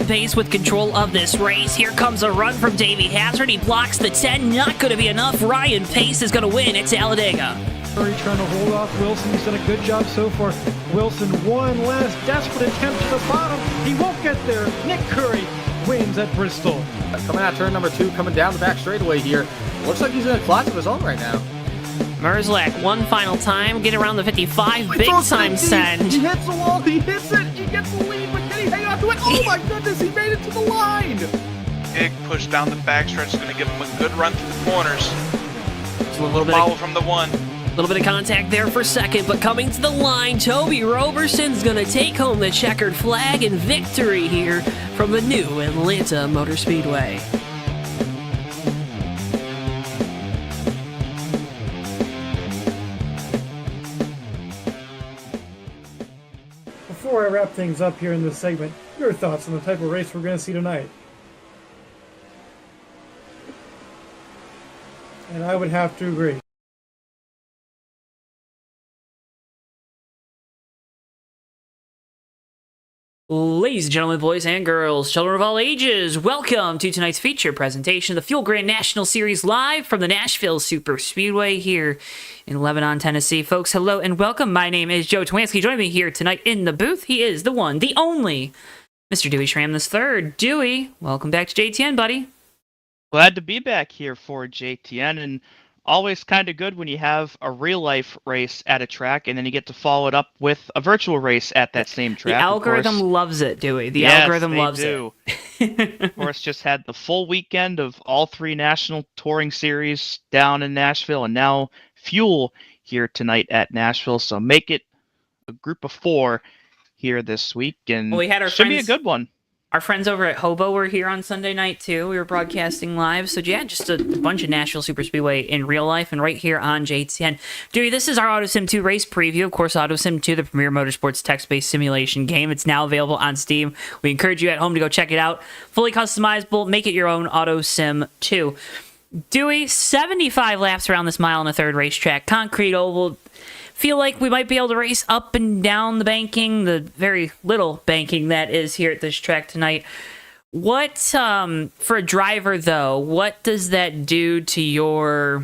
pace with control of this race. Here comes a run from Davey Hazard. He blocks the 10. Not going to be enough. Ryan Pace is going to win at Talladega. Curry trying to hold off Wilson. He's done a good job so far. Wilson, one last desperate attempt to the bottom. He won't get there. Nick Curry wins at Bristol. Coming out turn number 2, coming down the back straightaway here. Looks like he's in a class of his own right now. Merzlak, one final time, get around the 55, big time send. He hits the wall, he hits it, he gets the lead, but can he hang on to it? Oh my goodness, he made it to the line! Big push down the backstretch is going to give him a good run through the corners. Just a little bit follow from the 1. A little bit of contact there for second, but coming to the line, Toby Roberson's going to take home the checkered flag and victory here from the new Atlanta Motor Speedway. Before I wrap things up here in this segment, your thoughts on the type of race we're going to see tonight? And I would have to agree. Ladies and gentlemen, boys and girls, children of all ages, welcome to tonight's feature presentation of the Fuel Grand National Series live from the Nashville Superspeedway here in Lebanon, Tennessee. Folks, hello and welcome. My name is JoeTowNetwork. Joining me here tonight in the booth, he is the one, the only, Mr. Dewey Schramm III. Dewey, welcome back to JTN, buddy. Glad to be back here for JTN, and always kind of good when you have a real-life race at a track, and then you get to follow it up with a virtual race at that same track. The algorithm loves it, Dewey. The algorithm loves it. Of course, just had the full weekend of all 3 national touring series down in Nashville, and now Fuel here tonight at Nashville. So make it a group of 4 here this week, and we had our should friends, be a good one. Our friends over at Hobo were here on Sunday night, too. We were broadcasting live. So, yeah, just a bunch of Nashville Superspeedway in real life and right here on JTN. Dewey, this is our AutoSim 2 race preview. Of course, AutoSim 2, the premier motorsports text-based simulation game. It's now available on Steam. We encourage you at home to go check it out. Fully customizable. Make it your own AutoSim 2. Dewey, 75 laps around this mile and a third racetrack. Concrete oval. Feel like we might be able to race up and down the banking, the very little banking that is here at this track tonight. What, for a driver, though, what does that do to your,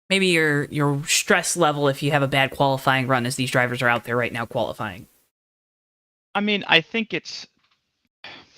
maybe your stress level if you have a bad qualifying run as these drivers are out there right now qualifying? I mean, I think it's,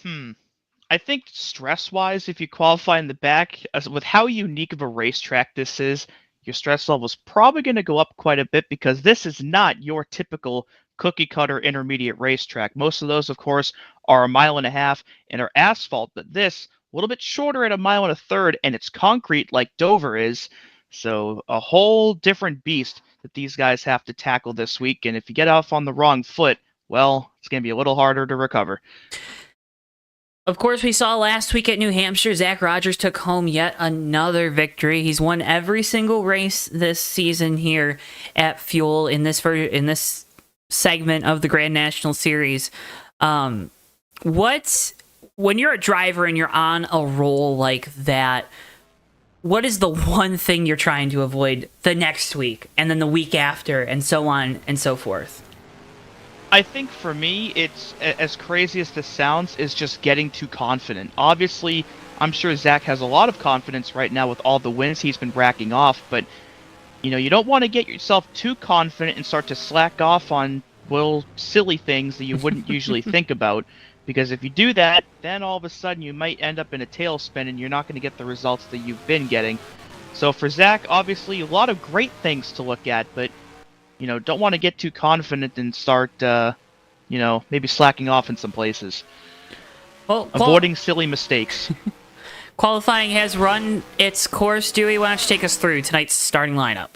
I think stress-wise, if you qualify in the back, with how unique of a racetrack this is, your stress level is probably going to go up quite a bit because this is not your typical cookie-cutter intermediate racetrack. Most of those, of course, are a mile and a half and are asphalt, but this, a little bit shorter at a mile and a third, and it's concrete like Dover is. So a whole different beast that these guys have to tackle this week, and if you get off on the wrong foot, well, it's going to be a little harder to recover. Of course, we saw last week at New Hampshire, Zach Rogers took home yet another victory. He's won every single race this season here at Fuel in this segment of the Grand National Series. When you're a driver and you're on a roll like that, what is the one thing you're trying to avoid the next week and then the week after and so on and so forth? I think for me, it's, as crazy as this sounds, is just getting too confident. Obviously, I'm sure Zach has a lot of confidence right now with all the wins he's been racking off, but you don't want to get yourself too confident and start to slack off on, well, silly things that you wouldn't usually think about, because if you do that, then all of a sudden you might end up in a tailspin and you're not going to get the results that you've been getting. So for Zach, obviously, a lot of great things to look at, but don't want to get too confident and start, maybe slacking off in some places. Well, avoiding silly mistakes. Qualifying has run its course. Dewey, why don't you take us through tonight's starting lineup?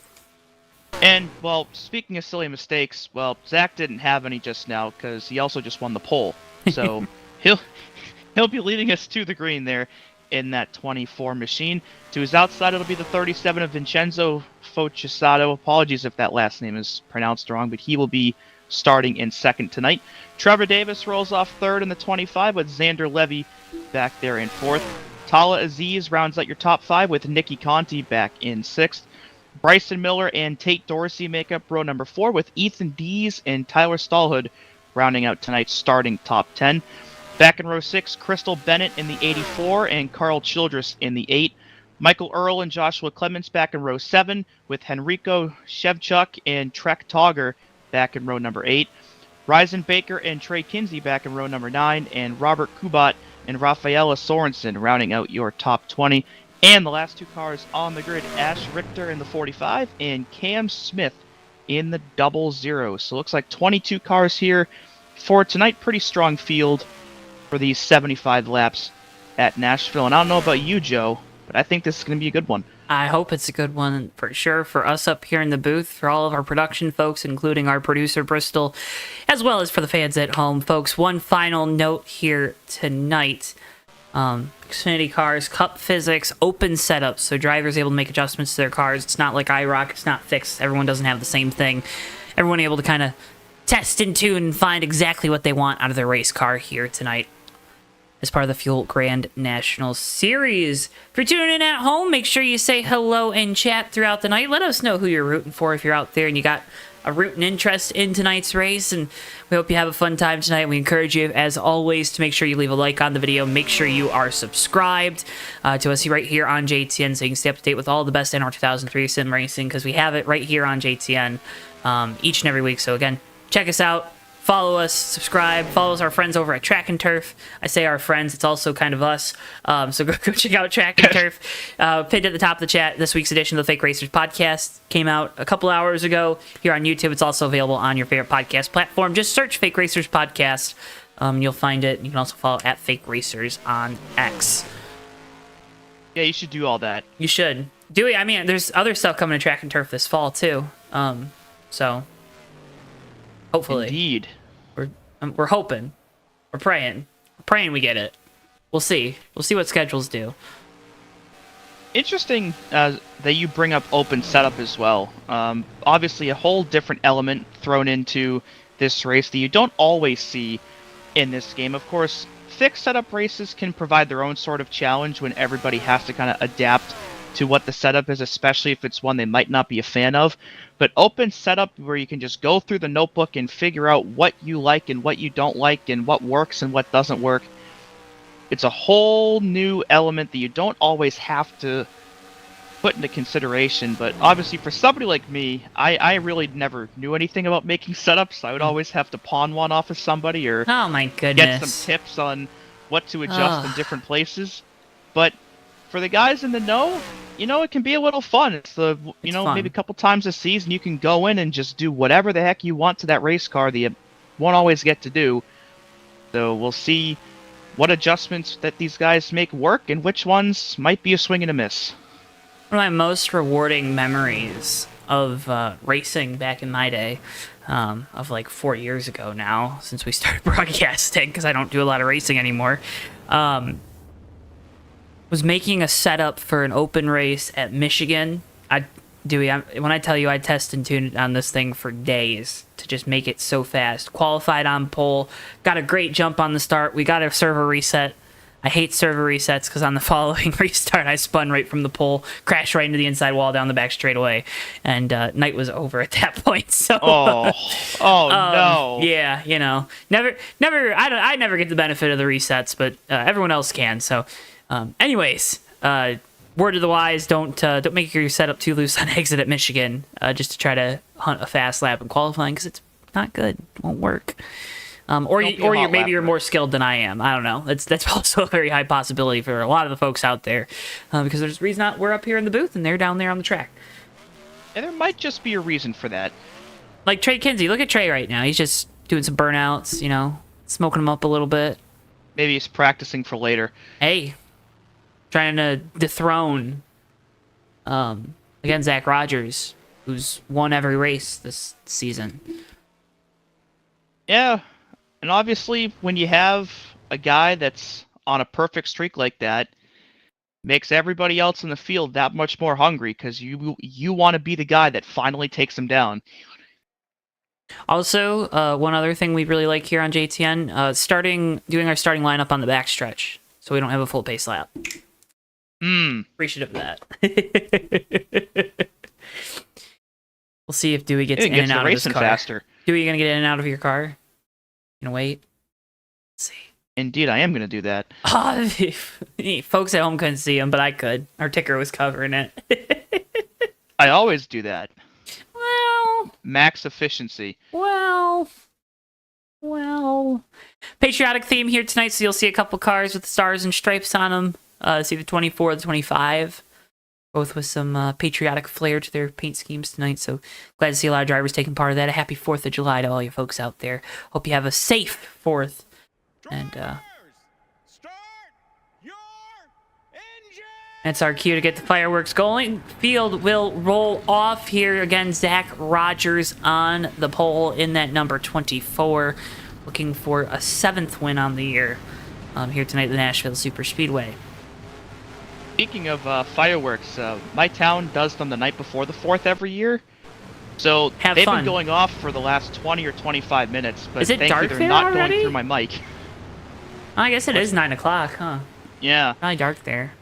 And, well, speaking of silly mistakes, well, Zach didn't have any just now because he also just won the pole. So he'll be leading us to the green there in that 24 machine. To his outside, it'll be the 37 of Vincenzo Focissato. Apologies if that last name is pronounced wrong, but he will be starting in second tonight. Trevor Davis rolls off third in the 25 with Xander Levy back there in fourth. Tala Aziz rounds out your top 5 with Nicky Conti back in sixth. Bryson Miller and Tate Dorsey make up row number 4 with Ethan Dees and Tyler Stallhood rounding out tonight's starting top 10. Back in row 6, Crystal Bennett in the 84 and Carl Childress in the 8. Michael Earl and Joshua Clements back in row 7, with Henrico Shevchuk and Trek Togger back in row number 8. Ryzen Baker and Trey Kinsey back in row number 9, and Robert Kubat and Rafaela Sorensen rounding out your top 20. And the last two cars on the grid, Ash Richter in the 45 and Cam Smith in the 00. So it looks like 22 cars here for tonight. Pretty strong field for these 75 laps at Nashville. And I don't know about you, Joe, but I think this is going to be a good one. I hope it's a good one for sure for us up here in the booth, for all of our production folks, including our producer, Bristol, as well as for the fans at home. Folks, one final note here tonight. Xfinity cars, Cup Physics, open setups, so drivers able to make adjustments to their cars. It's not like iRock, it's not fixed. Everyone doesn't have the same thing. Everyone able to kind of test and tune and find exactly what they want out of their race car here tonight as part of the Fuel Grand National Series. If you're tuning in at home, make sure you say hello and chat throughout the night. Let us know who you're rooting for if you're out there and you got a rooting interest in tonight's race, and we hope you have a fun time tonight. We encourage you, as always, to make sure you leave a like on the video. Make sure you are subscribed to us right here on JTN so you can stay up to date with all the best NR2003 sim racing, because we have it right here on JTN each and every week. So again, check us out. Follow us, subscribe, follow us, our friends over at Track and Turf. I say our friends, it's also kind of us. So go check out Track and Turf. Pinned at the top of the chat, this week's edition of the Fake Racers podcast came out a couple hours ago here on YouTube. It's also available on your favorite podcast platform. Just search Fake Racers podcast. You'll find it. You can also follow at Fake Racers on X. Yeah, you should do all that. You should. Dewey, I mean, there's other stuff coming to Track and Turf this fall, too. So... hopefully. Indeed. We're hoping. We're praying. We're praying we get it. We'll see. We'll see what schedules do. Interesting that you bring up open setup as well. Obviously, a whole different element thrown into this race that you don't always see in this game. Of course, fixed setup races can provide their own sort of challenge when everybody has to kind of adapt to what the setup is, especially if it's one they might not be a fan of. But open setup, where you can just go through the notebook and figure out what you like and what you don't like and what works and what doesn't work, it's a whole new element that you don't always have to put into consideration. But obviously for somebody like me, I really never knew anything about making setups. I would always have to pawn one off of somebody or Oh my goodness. get some tips on what to adjust in different places. But for the guys in the know, it can be a little fun. It's fun. Maybe a couple times a season you can go in and just do whatever the heck you want to that race car that you won't always get to do. So we'll see what adjustments that these guys make work and which ones might be a swing and a miss. One of my most rewarding memories of racing back in my day, of like 4 years ago now, since we started broadcasting, because I don't do a lot of racing anymore, was making a setup for an open race at Michigan. When I tell you I test and tune on this thing for days to just make it so fast. Qualified on pole, got a great jump on the start. We got a server reset. I hate server resets because on the following restart I spun right from the pole, crashed right into the inside wall down the back straightaway, and night was over at that point. So no. Yeah, never. I never get the benefit of the resets, but everyone else can. So. Anyways, word of the wise, don't make your setup too loose on exit at Michigan, just to try to hunt a fast lap in qualifying, because it's not good. It won't work. You're more skilled than I am. I don't know. That's also a very high possibility for a lot of the folks out there, because there's a reason we're up here in the booth and they're down there on the track. And there might just be a reason for that. Like Trey Kinsey. Look at Trey right now. He's just doing some burnouts, smoking them up a little bit. Maybe he's practicing for later. Hey. Trying to dethrone, again, Zach Rogers, who's won every race this season. Yeah, and obviously when you have a guy that's on a perfect streak like that, makes everybody else in the field that much more hungry, because you want to be the guy that finally takes him down. Also, one other thing we really like here on JTN, doing our starting lineup on the backstretch, so we don't have a full pace lap. Appreciative of that. We'll see if Dewey gets in and out of his car. Faster. Dewey, you gonna get in and out of your car? You know, wait. Let's see. Indeed, I am going to do that. Oh, folks at home couldn't see him, but I could. Our ticker was covering it. I always do that. Well, Max efficiency. well. Patriotic theme here tonight, so you'll see a couple cars with stars and stripes on them. See the 24, the 25. Both with some patriotic flair to their paint schemes tonight, so glad to see a lot of drivers taking part of that. A happy 4th of July to all you folks out there. Hope you have a safe 4th. And that's our cue to get the fireworks going. Field will roll off here. Again, Zach Rogers on the pole in that number 24. Looking for a 7th win on the year here tonight at the Nashville Superspeedway. Speaking of fireworks, my town does them the night before the 4th every year. So they've been going off for the last 20 or 25 minutes, but is it thankfully dark they're not already? going through my mic. I guess it is 9 o'clock, huh? Yeah. Probably dark there.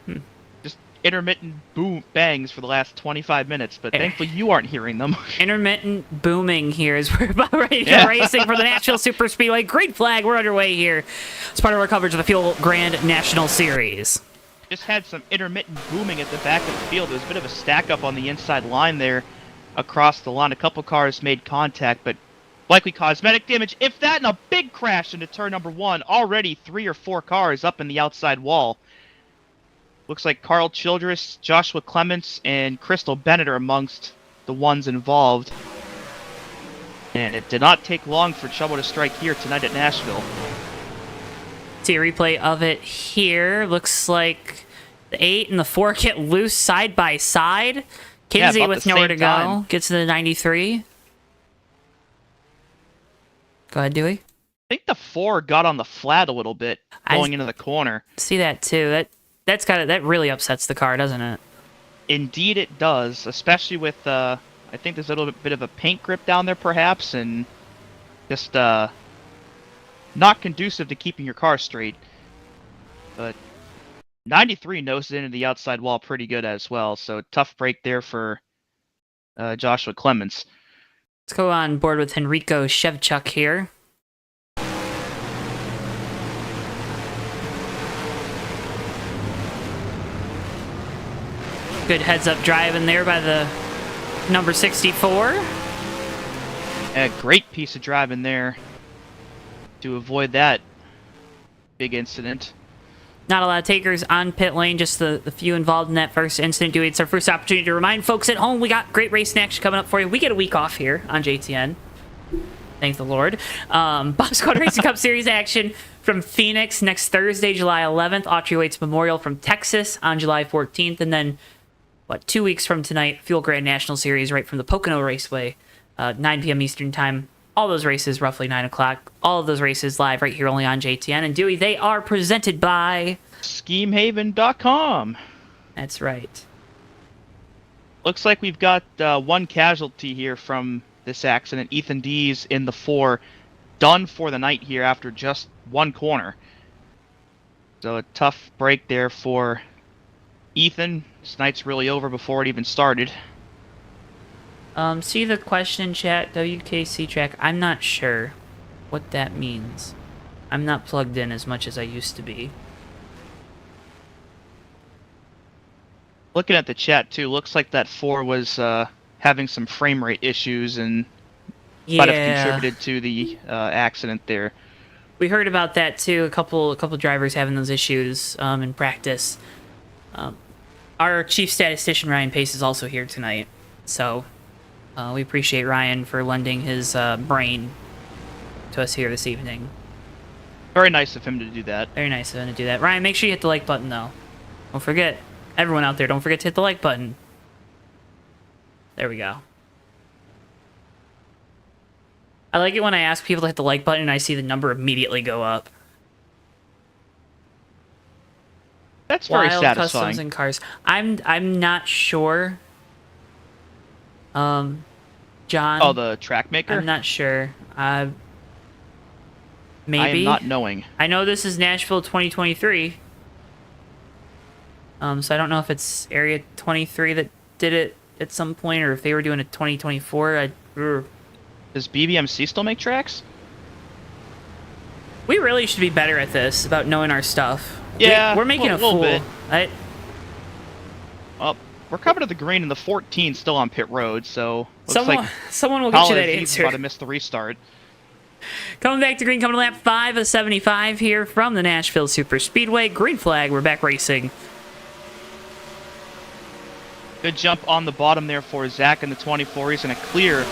Just intermittent boom bangs for the last 25 minutes, but thankfully you aren't hearing them. Intermittent booming here as we're about ready to get racing for the Nashville Superspeedway. Green flag, we're underway here. It's part of our coverage of the Fuel Grand National Series. Just had some intermittent booming at the back of the field. There was a bit of a stack up on the inside line there across the line. A couple cars made contact, but likely cosmetic damage. If that, and a big crash into turn number 1. Already 3 or 4 cars up in the outside wall. Looks like Carl Childress, Joshua Clements, and Crystal Bennett are amongst the ones involved. And it did not take long for trouble to strike here tonight at Nashville. See a replay of it here. Looks like the 8 and the 4 get loose side by side. Kinsey with nowhere to go. Gets to the 93. Go ahead, Dewey. I think the 4 got on the flat a little bit going into the corner. See that too. That really upsets the car, doesn't it? Indeed it does, especially with I think there's a little bit of a paint grip down there perhaps, and just not conducive to keeping your car straight. But 93 noses into the outside wall pretty good as well, so tough break there for Joshua Clements. Let's go on board with Henrico Shevchuk here. Good heads-up driving there by the number 64. A great piece of driving there to avoid that big incident. Not a lot of takers on pit lane, just the few involved in that first incident. Dewey, it's our first opportunity to remind folks at home we got great racing action coming up for you. We get a week off here on JTN. Thank the Lord. Bob Squad Racing Cup Series action from Phoenix next Thursday, July 11th. Autry Waits Memorial from Texas on July 14th. And then, 2 weeks from tonight, Fuel Grand National Series right from the Pocono Raceway, 9 p.m. Eastern Time. All those races roughly 9 o'clock. All of those races live right here only on JTN. And Dewey, they are presented by SchemeHaven.com. That's right. Looks like we've got one casualty here from this accident. Ethan Dees in the 4, done for the night here after just one corner. So a tough break there for Ethan. This night's really over before it even started. See the question in chat, WKC track. I'm not sure what that means. I'm not plugged in as much as I used to be. Looking at the chat too, looks like that 4 was having some frame rate issues and might have contributed to the accident there. We heard about that too. A couple drivers having those issues in practice. Our chief statistician Ryan Pace is also here tonight, so we appreciate Ryan for lending his brain to us here this evening. Very nice of him to do that. Very nice of him to do that. Ryan, make sure you hit the like button though. Don't forget, everyone out there, don't forget to hit the like button. There we go. I like it when I ask people to hit the like button and I see the number immediately go up. That's very Wild satisfying. Customs and cars. I'm not sure. John. Oh, the track maker? I'm not sure. Maybe. I am not knowing. I know this is Nashville 2023. So I don't know if it's Area 23 that did it at some point, or if they were doing a 2024. Does BBMC still make tracks? We really should be better at this, about knowing our stuff. Yeah, We're making a little fool. bit. I, We're coming to the green, and the 14 still on pit road, so looks like someone will get you that he's answer. about to miss the restart. Coming back to green, coming to lap 5 of 75 here from the Nashville Superspeedway. Green flag, we're back racing. Good jump on the bottom there for Zach in the 24. He's going to clear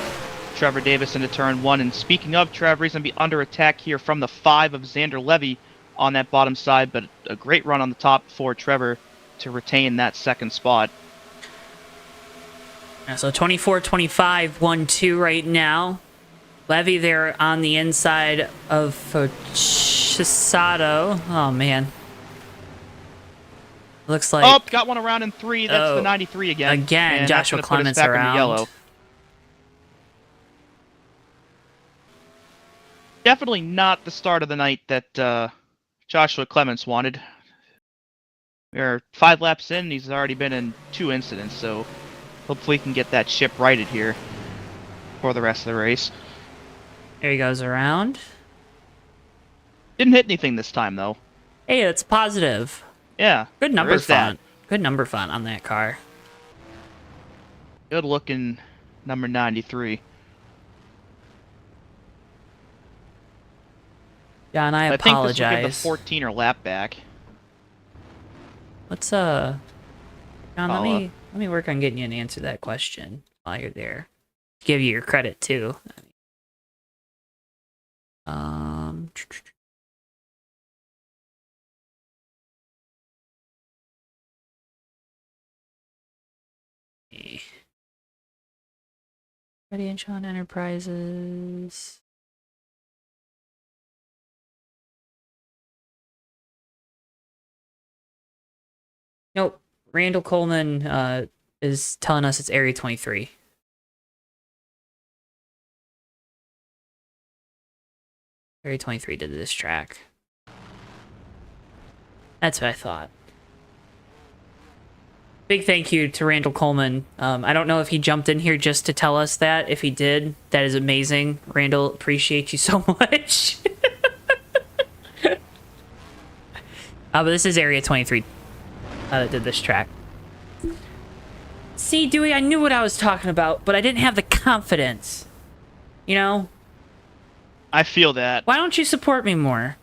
Trevor Davis into turn 1. And speaking of Trevor, he's going to be under attack here from the 5 of Xander Levy on that bottom side, but a great run on the top for Trevor to retain that second spot. So 24-25, 1-2 right now. Levy there on the inside of Chisato. Oh, man. Looks like... Oh, got one around in 3. That's the 93 again. Again, and Joshua that's gonna put us Clements back around. into yellow. Definitely not the start of the night that Joshua Clements wanted. We're 5 laps in, and he's already been in 2 incidents, so hopefully he can get that ship righted here for the rest of the race. There he goes around. Didn't hit anything this time, though. Hey, that's positive. Yeah. Good number there is that. font. Good number font on that car. Good looking number 93. John, I think this will apologize. give the 14er lap back. Let's John, let me work on getting you an answer to that question while you're there. Give you your credit too. Ready and Sean Enterprises. Nope. Randall Coleman is telling us it's Area 23. Area 23 did this track. That's what I thought. Big thank you to Randall Coleman. I don't know if he jumped in here just to tell us that. If he did, that is amazing. Randall, appreciate you so much. But this is Area 23 that did this track. See, Dewey, I knew what I was talking about, but I didn't have the confidence. You know? I feel that. Why don't you support me more?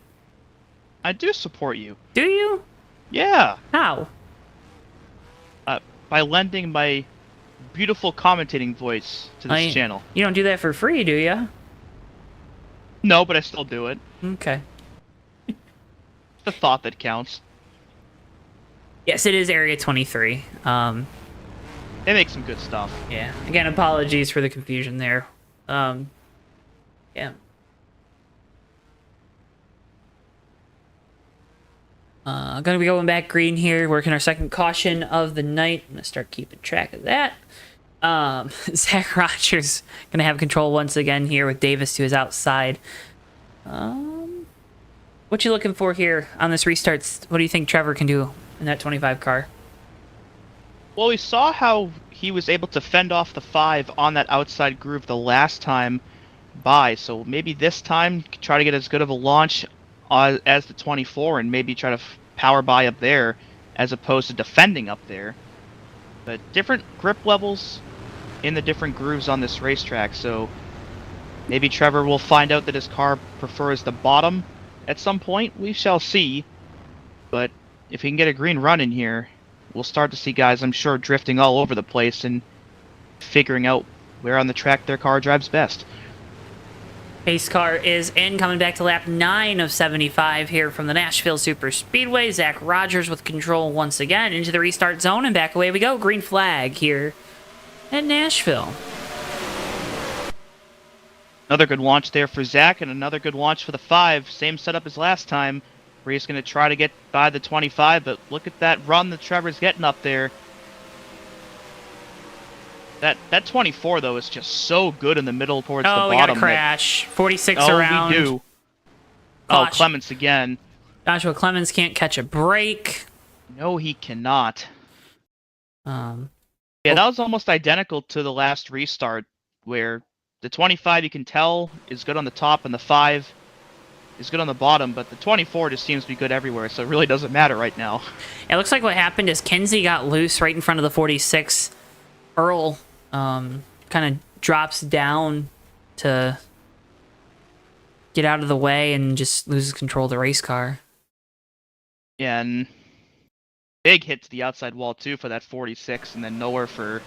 I do support you. Do you? Yeah. How? By lending my beautiful commentating voice to this channel. You don't do that for free, do you? No, but I still do it. Okay. The thought that counts. Yes, it is Area 23. They make some good stuff. Yeah. Again, apologies for the confusion there. Yeah. Gonna be going back green here, working our second caution of the night. I'm gonna start keeping track of that. Zach Rogers gonna have control once again here with Davis to his outside. What you looking for here on this restart? What do you think Trevor can do in that 25 car? Well, we saw how he was able to fend off the 5 on that outside groove the last time by, so maybe this time try to get as good of a launch as the 24 and maybe try to power by up there as opposed to defending up there. But different grip levels in the different grooves on this racetrack, so maybe Trevor will find out that his car prefers the bottom at some point. We shall see. But if he can get a green run in here, we'll start to see guys, I'm sure, drifting all over the place and figuring out where on the track their car drives best. Pace car is in, coming back to lap 9 of 75 here from the Nashville Superspeedway. Zach Rogers with control once again into the restart zone, and back away we go. Green flag here at Nashville. Another good launch there for Zach, and another good launch for the 5. Same setup as last time, where he's going to try to get by the 25, but look at that run that Trevor's getting up there. That 24, though, is just so good in the middle towards the bottom. Oh, we got a crash. 46 around. We do. Gosh. Oh, Clements again. Joshua Clements can't catch a break. No, he cannot. Yeah, that was almost identical to the last restart, where the 25, you can tell, is good on the top, and the 5 is good on the bottom, but the 24 just seems to be good everywhere, so it really doesn't matter right now. It looks like what happened is Kinsey got loose right in front of the 46. Earl kind of drops down to get out of the way and just loses control of the race car. Yeah, and big hit to the outside wall, too, for that 46, and then nowhere for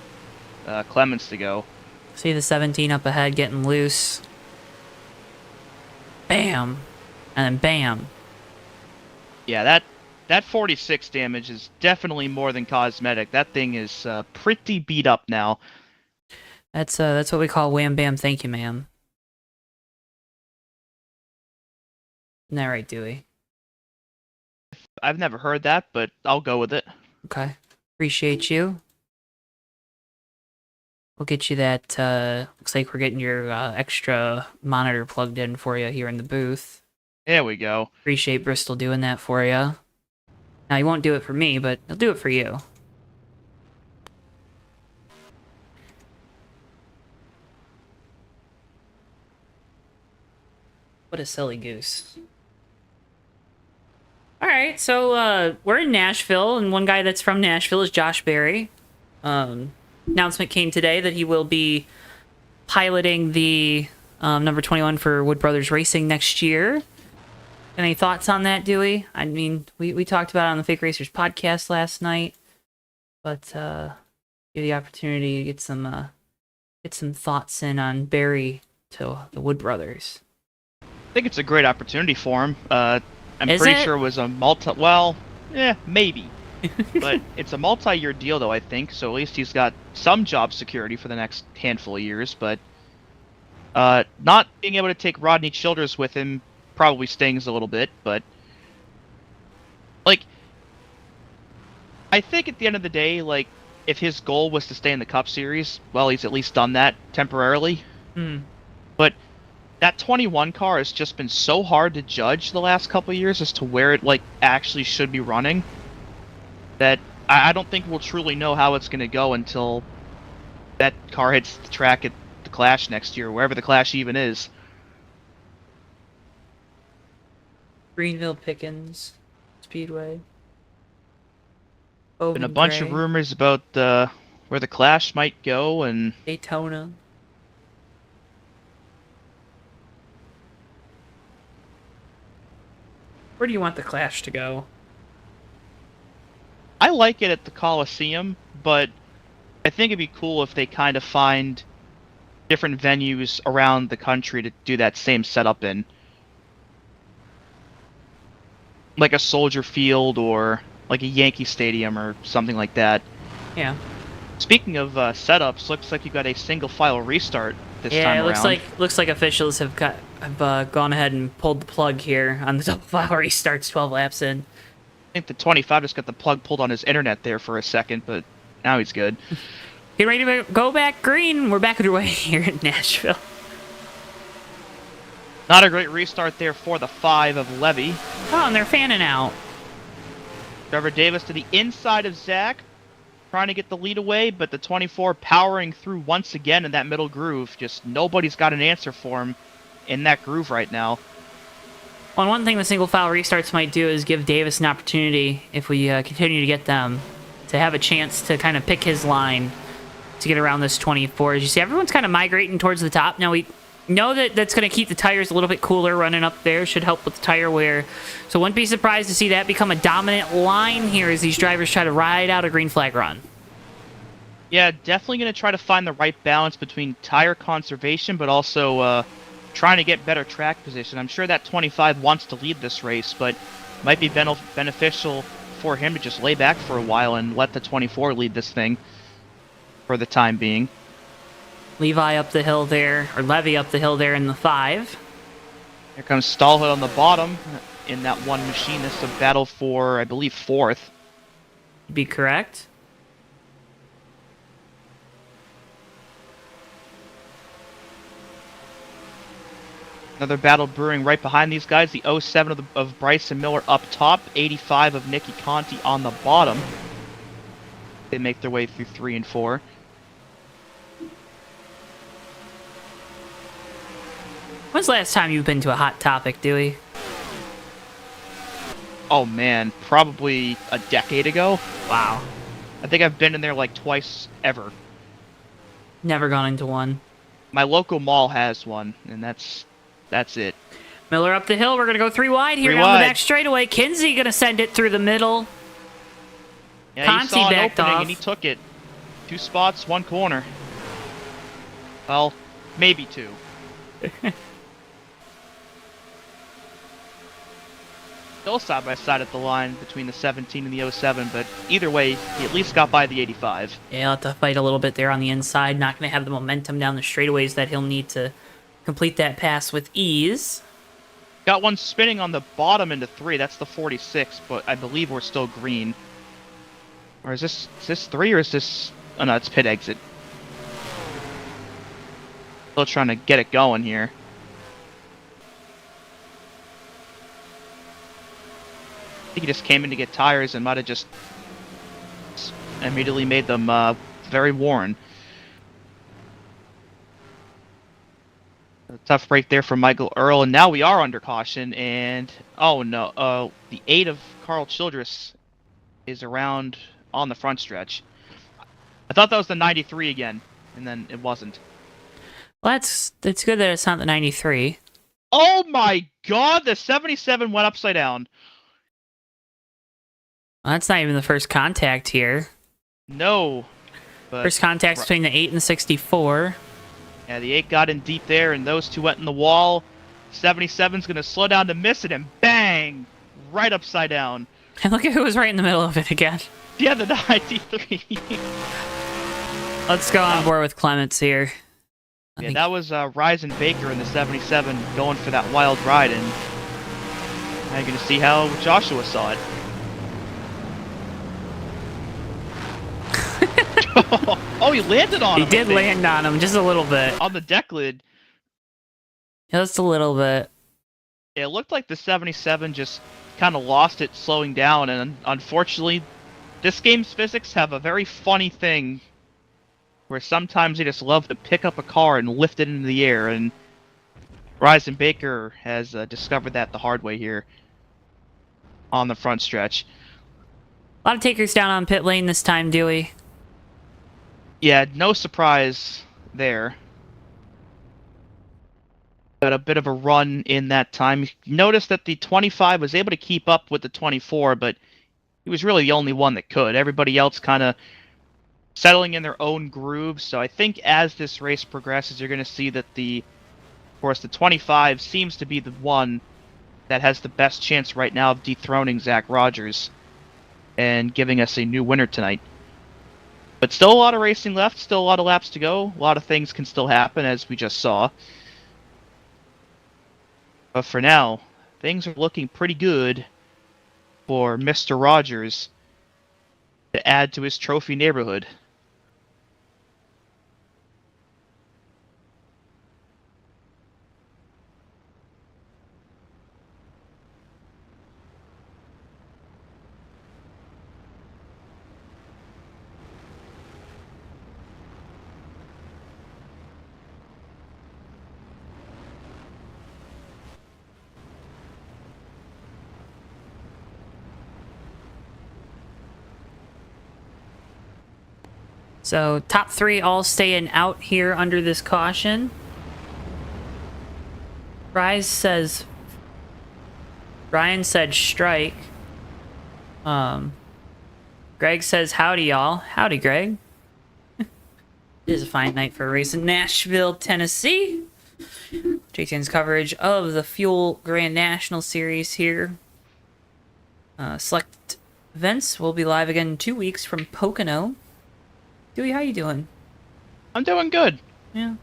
Clements to go. See the 17 up ahead getting loose. Bam. And then bam. Yeah, that 46 damage is definitely more than cosmetic. That thing is pretty beat up now. That's what we call wham bam thank you ma'am. Isn't that right, Dewey? I've never heard that, but I'll go with it. Okay. Appreciate you. We'll get you that, looks like we're getting your extra monitor plugged in for you here in the booth. There we go. Appreciate Bristol doing that for you. Now, he won't do it for me, but he'll do it for you. What a silly goose. Alright, so we're in Nashville, and one guy that's from Nashville is Josh Berry. Announcement came today that he will be piloting the number 21 for Wood Brothers Racing next year. Any thoughts on that, Dewey? I mean, we talked about it on the Fake Racers podcast last night, but give the opportunity to get some thoughts in on Barry to the Wood Brothers. I think it's a great opportunity for him. I'm Is pretty it? sure it was a maybe. But it's a multi-year deal, though, I think, so at least he's got some job security for the next handful of years, but not being able to take Rodney Childers with him probably stings a little bit, but like, I think at the end of the day, like, if his goal was to stay in the Cup Series, well, he's at least done that temporarily. But that 21 car has just been so hard to judge the last couple of years as to where it, like, actually should be running, that I don't think we'll truly know how it's going to go until that car hits the track at the Clash next year, wherever the Clash even is. Greenville Pickens Speedway. Been a bunch of rumors about where the Clash might go, and Daytona. Where do you want the Clash to go? I like it at the Coliseum, but I think it'd be cool if they kind of find different venues around the country to do that same setup in. Like a Soldier Field or like a Yankee Stadium or something like that. Yeah. Speaking of setups, looks like you got a single file restart this time Yeah, around. it looks like officials have gone ahead and pulled the plug here on the double file restarts 12 laps in. I think the 25 just got the plug pulled on his internet there for a second, but now he's good. Get ready to go back green. We're back underway here in Nashville. Not a great restart there for the 5 of Levy. Oh, and they're fanning out. Trevor Davis to the inside of Zach, trying to get the lead away, but the 24 powering through once again in that middle groove. Just nobody's got an answer for him in that groove right now. Well, one thing the single file restarts might do is give Davis an opportunity, if we continue to get them, to have a chance to kind of pick his line to get around this 24. As you see, everyone's kind of migrating towards the top. Now, we know that that's going to keep the tires a little bit cooler running up there. Should help with the tire wear. So wouldn't be surprised to see that become a dominant line here as these drivers try to ride out a green flag run. Yeah, definitely going to try to find the right balance between tire conservation, but also trying to get better track position. I'm sure that 25 wants to lead this race, but might be beneficial for him to just lay back for a while and let the 24 lead this thing for the time being. Levi up the hill there, or Levy up the hill there in the 5. Here comes Stallhood on the bottom in that one machine. This is a battle for, I believe, 4th. Be correct. Another battle brewing right behind these guys. The 07 of Bryson Miller up top. 85 of Nicky Conti on the bottom. They make their way through 3 and 4. When's the last time you've been to a Hot Topic, Dewey? Oh man, probably a decade ago. Wow. I think I've been in there like twice ever. Never gone into one. My local mall has one, and that's it. Miller up the hill. We're going to go 3 wide here 3 down the wide. back straightaway. Kinsey going to send it through the middle. Yeah, Conti he saw an backed opening off. and he took it. 2 spots, 1 corner. Well, maybe 2. Still side by side at the line between the 17 and the 07, but either way, he at least got by the 85. Yeah, he'll have to fight a little bit there on the inside. Not going to have the momentum down the straightaways that he'll need to complete that pass with ease. Got one spinning on the bottom into 3. That's the 46, but I believe we're still green. Or is this 3 or is this... Oh no, it's pit exit. Still trying to get it going here. I think he just came in to get tires and might have just immediately made them very worn. A tough break there from Michael Earl, and now we are under caution, and oh no, the 8 of Carl Childress is around on the front stretch. I thought that was the 93 again, and then it wasn't. Well, it's good that it's not the 93. Oh my god, the 77 went upside down. Well, that's not even the first contact here. No. But First contact between the 8 and the 64. yeah, the 8 got in deep there, and those 2 went in the wall. 77's going to slow down to miss it, and bang! Right upside down. And look at who was right in the middle of it again. Yeah, the 93. Let's go on board with Clements here. I Yeah, think- that was Ryzen Baker in the 77 going for that wild ride, and now you're going to see how Joshua saw it. Oh, he landed on He him. I did think. land on him just a little bit. On the deck lid. Just a little bit. It looked like the 77 just kind of lost it slowing down, and unfortunately, this game's physics have a very funny thing where sometimes they just love to pick up a car and lift it into the air, and Ryzen Baker has discovered that the hard way here on the front stretch. A lot of takers down on pit lane this time, Dewey. Yeah, no surprise there. Got a bit of a run in that time. Notice that the 25 was able to keep up with the 24, but he was really the only one that could. Everybody else kind of settling in their own grooves. So I think as this race progresses, you're going to see that of course, the 25 seems to be the one that has the best chance right now of dethroning Zach Rogers and giving us a new winner tonight. But still a lot of racing left, still a lot of laps to go. A lot of things can still happen, as we just saw. But for now, things are looking pretty good for Mr. Rogers to add to his trophy neighborhood. So, top 3 all staying out here under this caution. Ryan said strike. Greg says howdy, y'all. Howdy, Greg. It is a fine night for a race in Nashville, Tennessee. JTN's coverage of the Fuel Grand National Series here. Select events will be live again in 2 weeks from Pocono. Dewey, how you doing? I'm doing good. Yeah.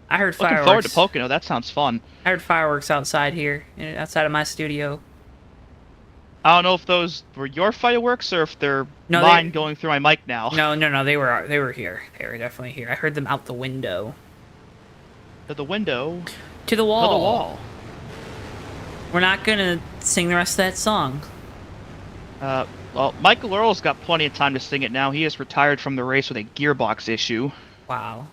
I heard Looking fireworks. forward to Pocono. That sounds fun. I heard fireworks outside here, outside of my studio. I don't know if those were your fireworks or if they're No, mine going through my mic now. No, they were here. They were definitely here. I heard them out the window. To the window. To the wall. To the wall. We're not gonna sing the rest of that song. Well, Michael Earl's got plenty of time to sing it now. He has retired from the race with a gearbox issue. Wow.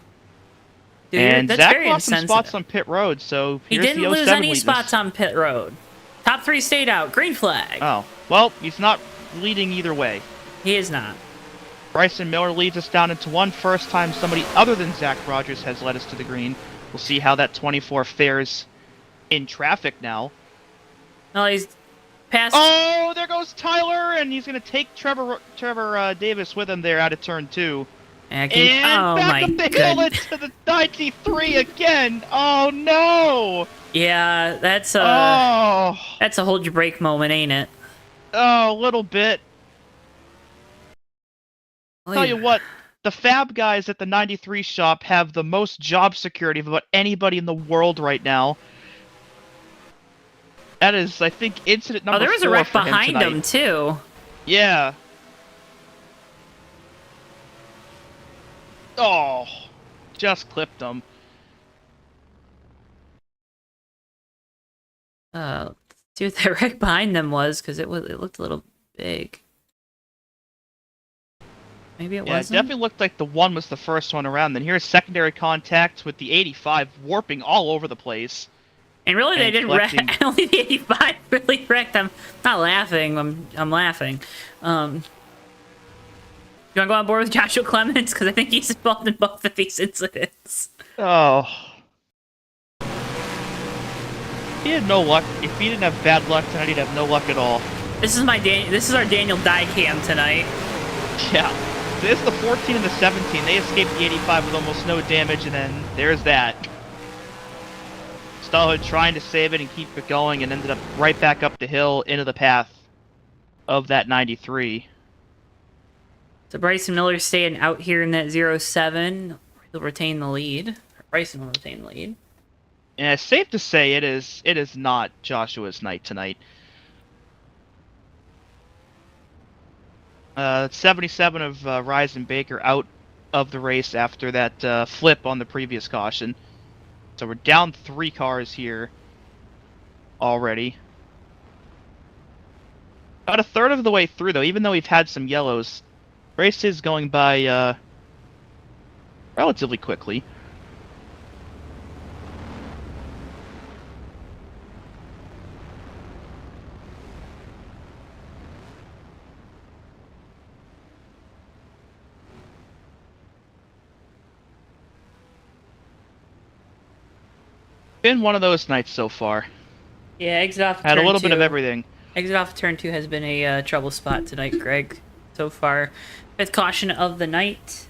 Dude, And that's Zach very lost some insensitive. spots on pit road, so He here's didn't the lose 07 any leaders. spots on pit road. Top 3 stayed out. Green flag. Oh, well, he's not leading either way. He is not. Bryson Miller leads us down into one. First time somebody other than Zach Rogers has led us to the green. We'll see how that 24 fares in traffic now. Well, he's past. Oh, there goes Tyler, and he's going to take Trevor Davis with him there out of turn 2. And And back up the hill into the 93 again. Oh, no. Yeah, that's a hold your brake moment, ain't it? Oh, a little bit. Oh, Tell yeah. you what, the Fab guys at the 93 shop have the most job security of about anybody in the world right now. That is, I think, incident number 4 there was a wreck for him behind tonight. him, too. Yeah. Oh, just clipped him. Let's see what that wreck behind them was, because it looked a little big. Maybe it Yeah, it wasn't? definitely looked like the 1 was the first one around. Then here's secondary contact with the 85 warping all over the place. And really, they and didn't wreck. collecting. Only the 85 really wrecked. I'm not laughing. I'm laughing. You want to go on board with Joshua Clemens? Because I think he's involved in both of these incidents. Oh. He had no luck. If he didn't have bad luck tonight, he'd have no luck at all. This is our Daniel Dycam tonight. Yeah. This is the 14 and the 17. They escaped the 85 with almost no damage, and then there's that. Stallhood trying to save it and keep it going, and ended up right back up the hill into the path of that 93. So Bryson Miller staying out here in that 07. He'll retain the lead. Bryson will retain the lead. And it's safe to say it is not Joshua's night tonight. 77 of Ryzen Baker out of the race after that flip on the previous caution. So we're down 3 cars here already. About a third of the way through, though, even though we've had some yellows. Race is going by relatively quickly. Been one of those nights so far. Yeah, exit off Had a turn little 2. bit of everything. Exit off turn 2 has been a trouble spot tonight, Greg. So far, 5th caution of the night.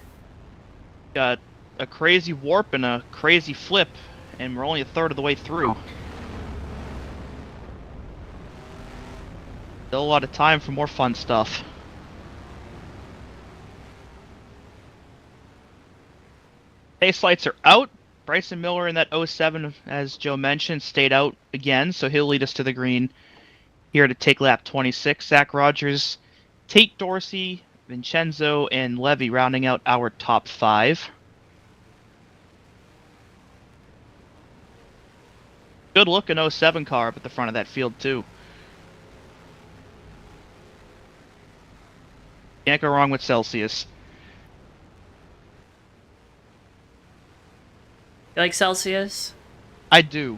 Got a crazy warp and a crazy flip, and we're only a third of the way through. Still a lot of time for more fun stuff. Pace lights are out. Bryson Miller in that 07, as Joe mentioned, stayed out again, so he'll lead us to the green here to take lap 26. Zach Rogers, Tate Dorsey, Vincenzo, and Levy rounding out our top 5. Good looking 07 car up at the front of that field, too. Can't go wrong with Celsius. You like Celsius? I do.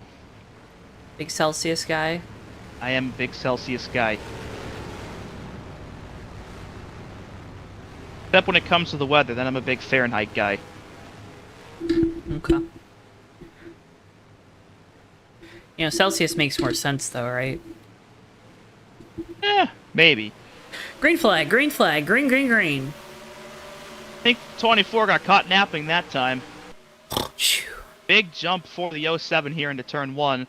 Big Celsius guy? I am a big Celsius guy. Except when it comes to the weather, then I'm a big Fahrenheit guy. Okay. You know, Celsius makes more sense, though, right? Maybe. Green flag, green flag, green, green, green. I think 24 got caught napping that time. Phew. Big jump for the 07 here into turn 1.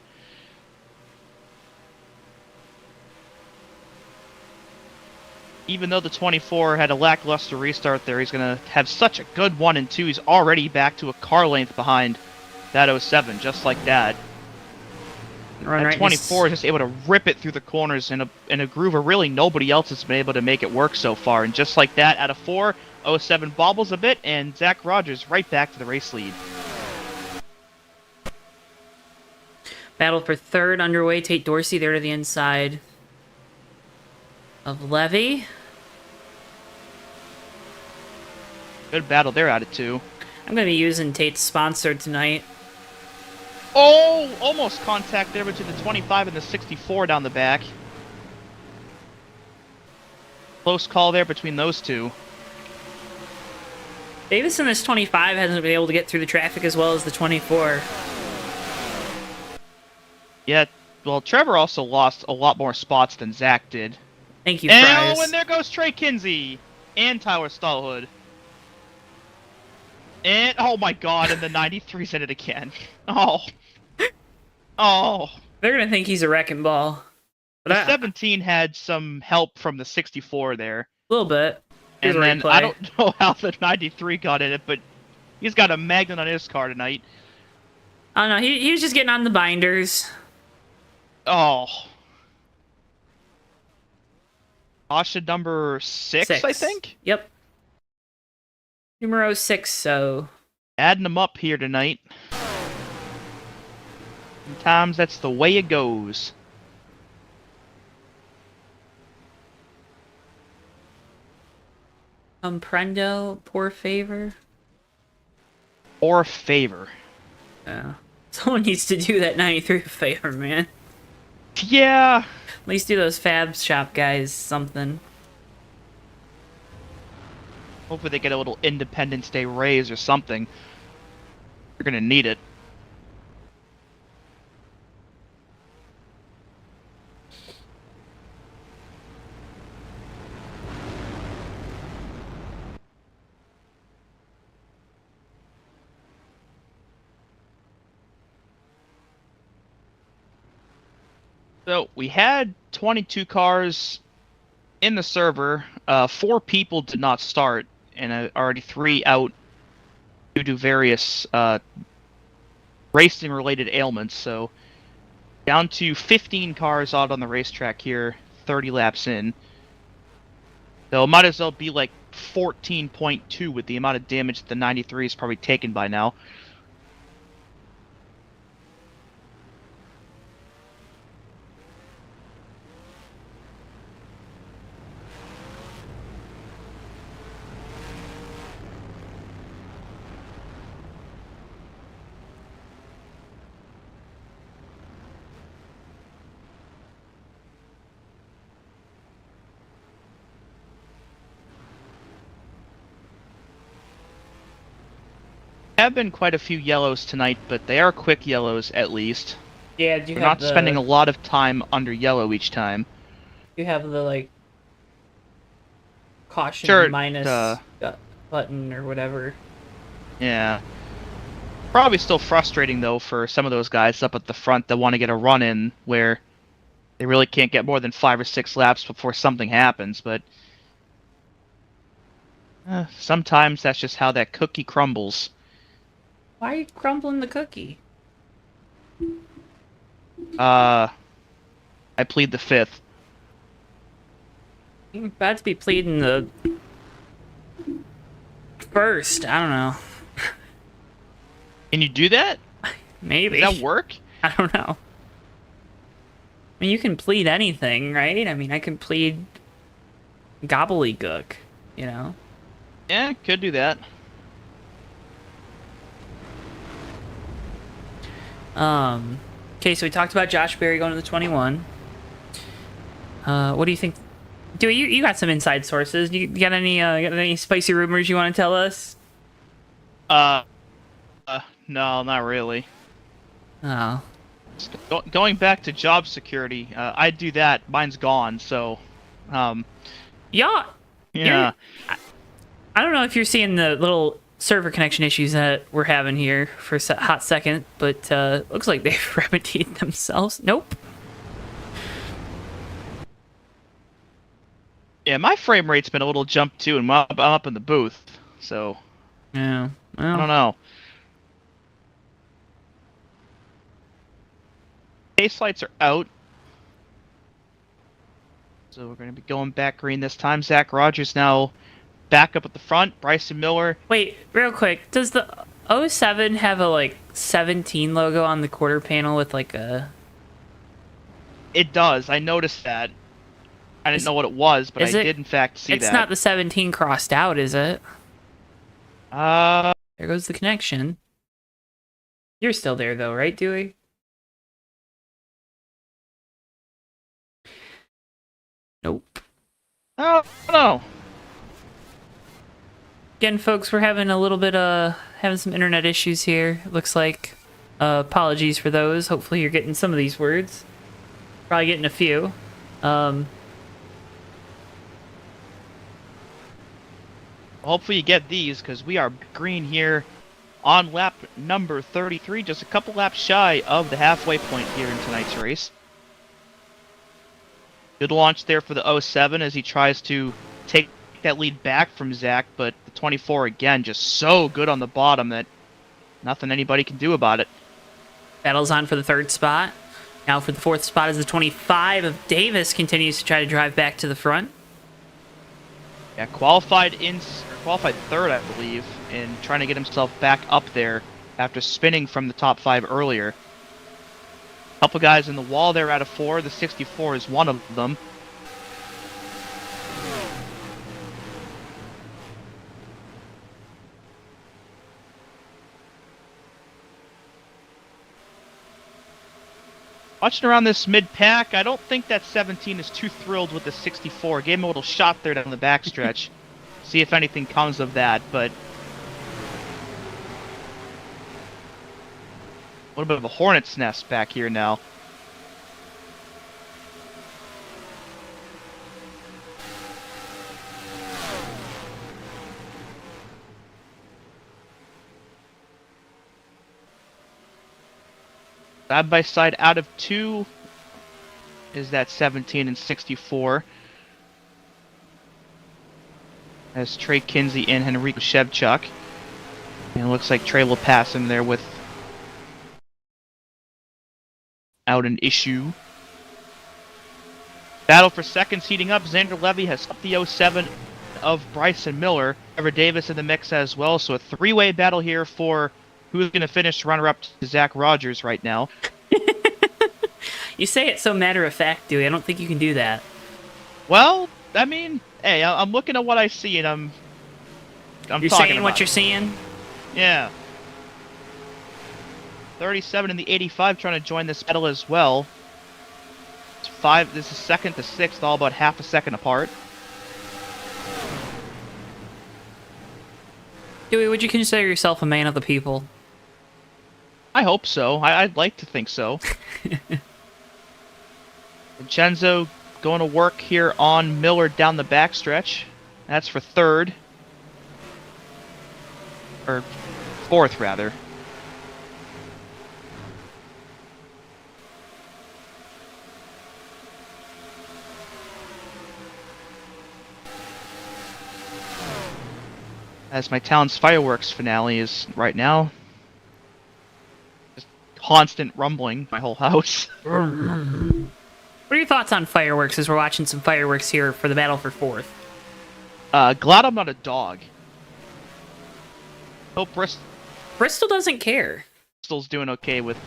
Even though the 24 had a lackluster restart there, he's going to have such a good 1 and 2. He's already back to a car length behind that 07, just like that. Run That right 24 is just able to rip it through the corners in a groove where really nobody else has been able to make it work so far. And just like that, out of 4, 07 bobbles a bit, and Zach Rogers right back to the race lead. Battle for 3rd underway. Tate Dorsey there to the inside of Levy. Good battle there out of 2. I'm going to be using Tate's sponsor tonight. Oh, almost contact there between the 25 and the 64 down the back. Close call there between those two. Davis in this 25 hasn't been able to get through the traffic as well as the 24. Yeah, well, Trevor also lost a lot more spots than Zach did. Thank you, And, Fries. oh, and there goes Trey Kinsey and Tyler Stallhood. And, oh my god, and the 93's in it again. Oh. Oh. They're going to think he's a wrecking ball. But The 17 had some help from the 64 there. A little bit. Here's And a then, replay. I don't know how the 93 got in it, but he's got a magnet on his car tonight. I don't know. He was just getting on the binders. Oh. Caution number 6, I think? Yep. Numero 6, so... Adding them up here tonight. Sometimes that's the way it goes. Comprendo, poor favor. Or favor. Yeah. Someone needs to do that 93 a favor, man. Yeah. At least do those Fab Shop guys something. Hopefully they get a little Independence Day raise or something. You're gonna need it. So we had 22 cars in the server. 4 people did not start, and already 3 out due to various racing-related ailments. So down to 15 cars out on the racetrack here, 30 laps in. So it might as well be like 14.2 with the amount of damage that the 93 is probably taken by now. Have been quite a few yellows tonight, but they are quick yellows at least. Yeah, We're not spending a lot of time under yellow each time. You have the, like, caution Sure, minus button or whatever. Yeah. Probably still frustrating, though, for some of those guys up at the front that want to get a run in where they really can't get more than 5 or 6 laps before something happens, but sometimes that's just how that cookie crumbles. Why are you crumbling the cookie? I plead the 5th. You're about to be pleading the first. I don't know. Can you do that? Maybe. Does that work? I don't know. I mean, you can plead anything, right? I mean, I can plead gobbledygook, you know? Yeah, could do that. Okay, so we talked about Josh Berry going to the 21. What do you think? Dewey, you got some inside sources. You got any spicy rumors you want to tell us? No, not really. Oh. Going back to job security, I do that. Mine's gone, so, Yeah. yeah. I don't know if you're seeing the little server connection issues that we're having here for a hot second, but looks like they've remedied themselves. Nope. Yeah, my frame rate's been a little jumped too, and I'm up in the booth, so Yeah. Well, I don't know. Base lights are out, so we're going to be going back green this time. Zach Rogers now back up at the front. Bryson Miller. Wait, real quick. Does the 07 have a, like, 17 logo on the quarter panel with, like, a... It does. I noticed that. I didn't know what it was, but I did in fact see that. It's not the 17 crossed out, is it? Uh, There goes the connection. You're still there, though, right, Dewey? Nope. Oh, no. Again, folks, we're having a little bit having some internet issues here. Looks like. Apologies for those. Hopefully you're getting some of these words. Probably getting a few. Hopefully you get these, because we are green here on lap number 33, just a couple laps shy of the halfway point here in tonight's race. Good launch there for the 07 as he tries to take that lead back from Zach, but the 24 again just so good on the bottom that nothing anybody can do about it. Battles on for the third spot. Now for the fourth spot is the 25 of Davis, continues to try to drive back to the front. Yeah, qualified third, I believe, in trying to get himself back up there after spinning from the top 5 earlier. Couple guys in the wall there out of 4. The 64 is one of them. Watching around this mid-pack, I don't think that 17 is too thrilled with the 64. Gave him a little shot there down the backstretch. See if anything comes of that, but a little bit of a hornet's nest back here now. Side by side out of 2 is that 17 and 64. As Trey Kinsey and Henrico Shevchuk. And it looks like Trey will pass him there without an issue. Battle for seconds heating up. Xander Levy has up the 07 of Bryson Miller. Trevor Davis in the mix as well. So a three-way battle here for who's going to finish runner-up to Zach Rogers right now. You say it so matter-of-fact, Dewey. I don't think you can do that. Well, I mean, hey, I'm looking at what I see, and I'm You're talking saying about what you're it. seeing? Yeah. 37 and the 85 trying to join this battle as well. It's 5. This is second to sixth, all about half a second apart. Dewey, would you consider yourself a man of the people? I hope so. I'd like to think so. Vincenzo going to work here on Miller down the backstretch. That's for third. Or fourth, rather. As my town's fireworks finale is right now. Just constant rumbling my whole house. What are your thoughts on fireworks as we're watching some fireworks here for the battle for fourth? Glad I'm not a dog. Hope Bristol doesn't care. Bristol's doing okay with,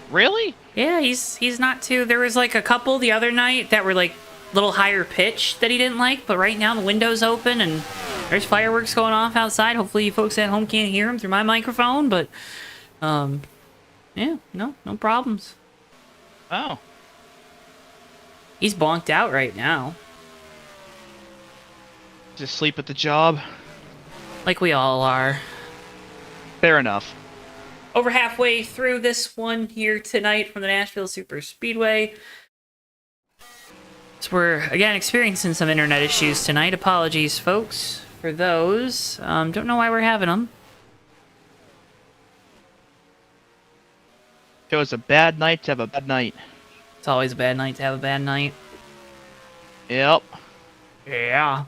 Really? Yeah, he's not too. There was like a couple the other night that were like a little higher pitch that he didn't like, but right now the window's open and there's fireworks going off outside. Hopefully you folks at home can't hear them through my microphone, but yeah, no problems. Oh. He's bonked out right now. Just sleep at the job? Like we all are. Fair enough. Over halfway through this one here tonight from the Nashville Superspeedway. So we're, again, experiencing some internet issues tonight. Apologies, folks, for those. Don't know why we're having them. It was a bad night to have a bad night. It's always a bad night to have a bad night. Yep. Yeah.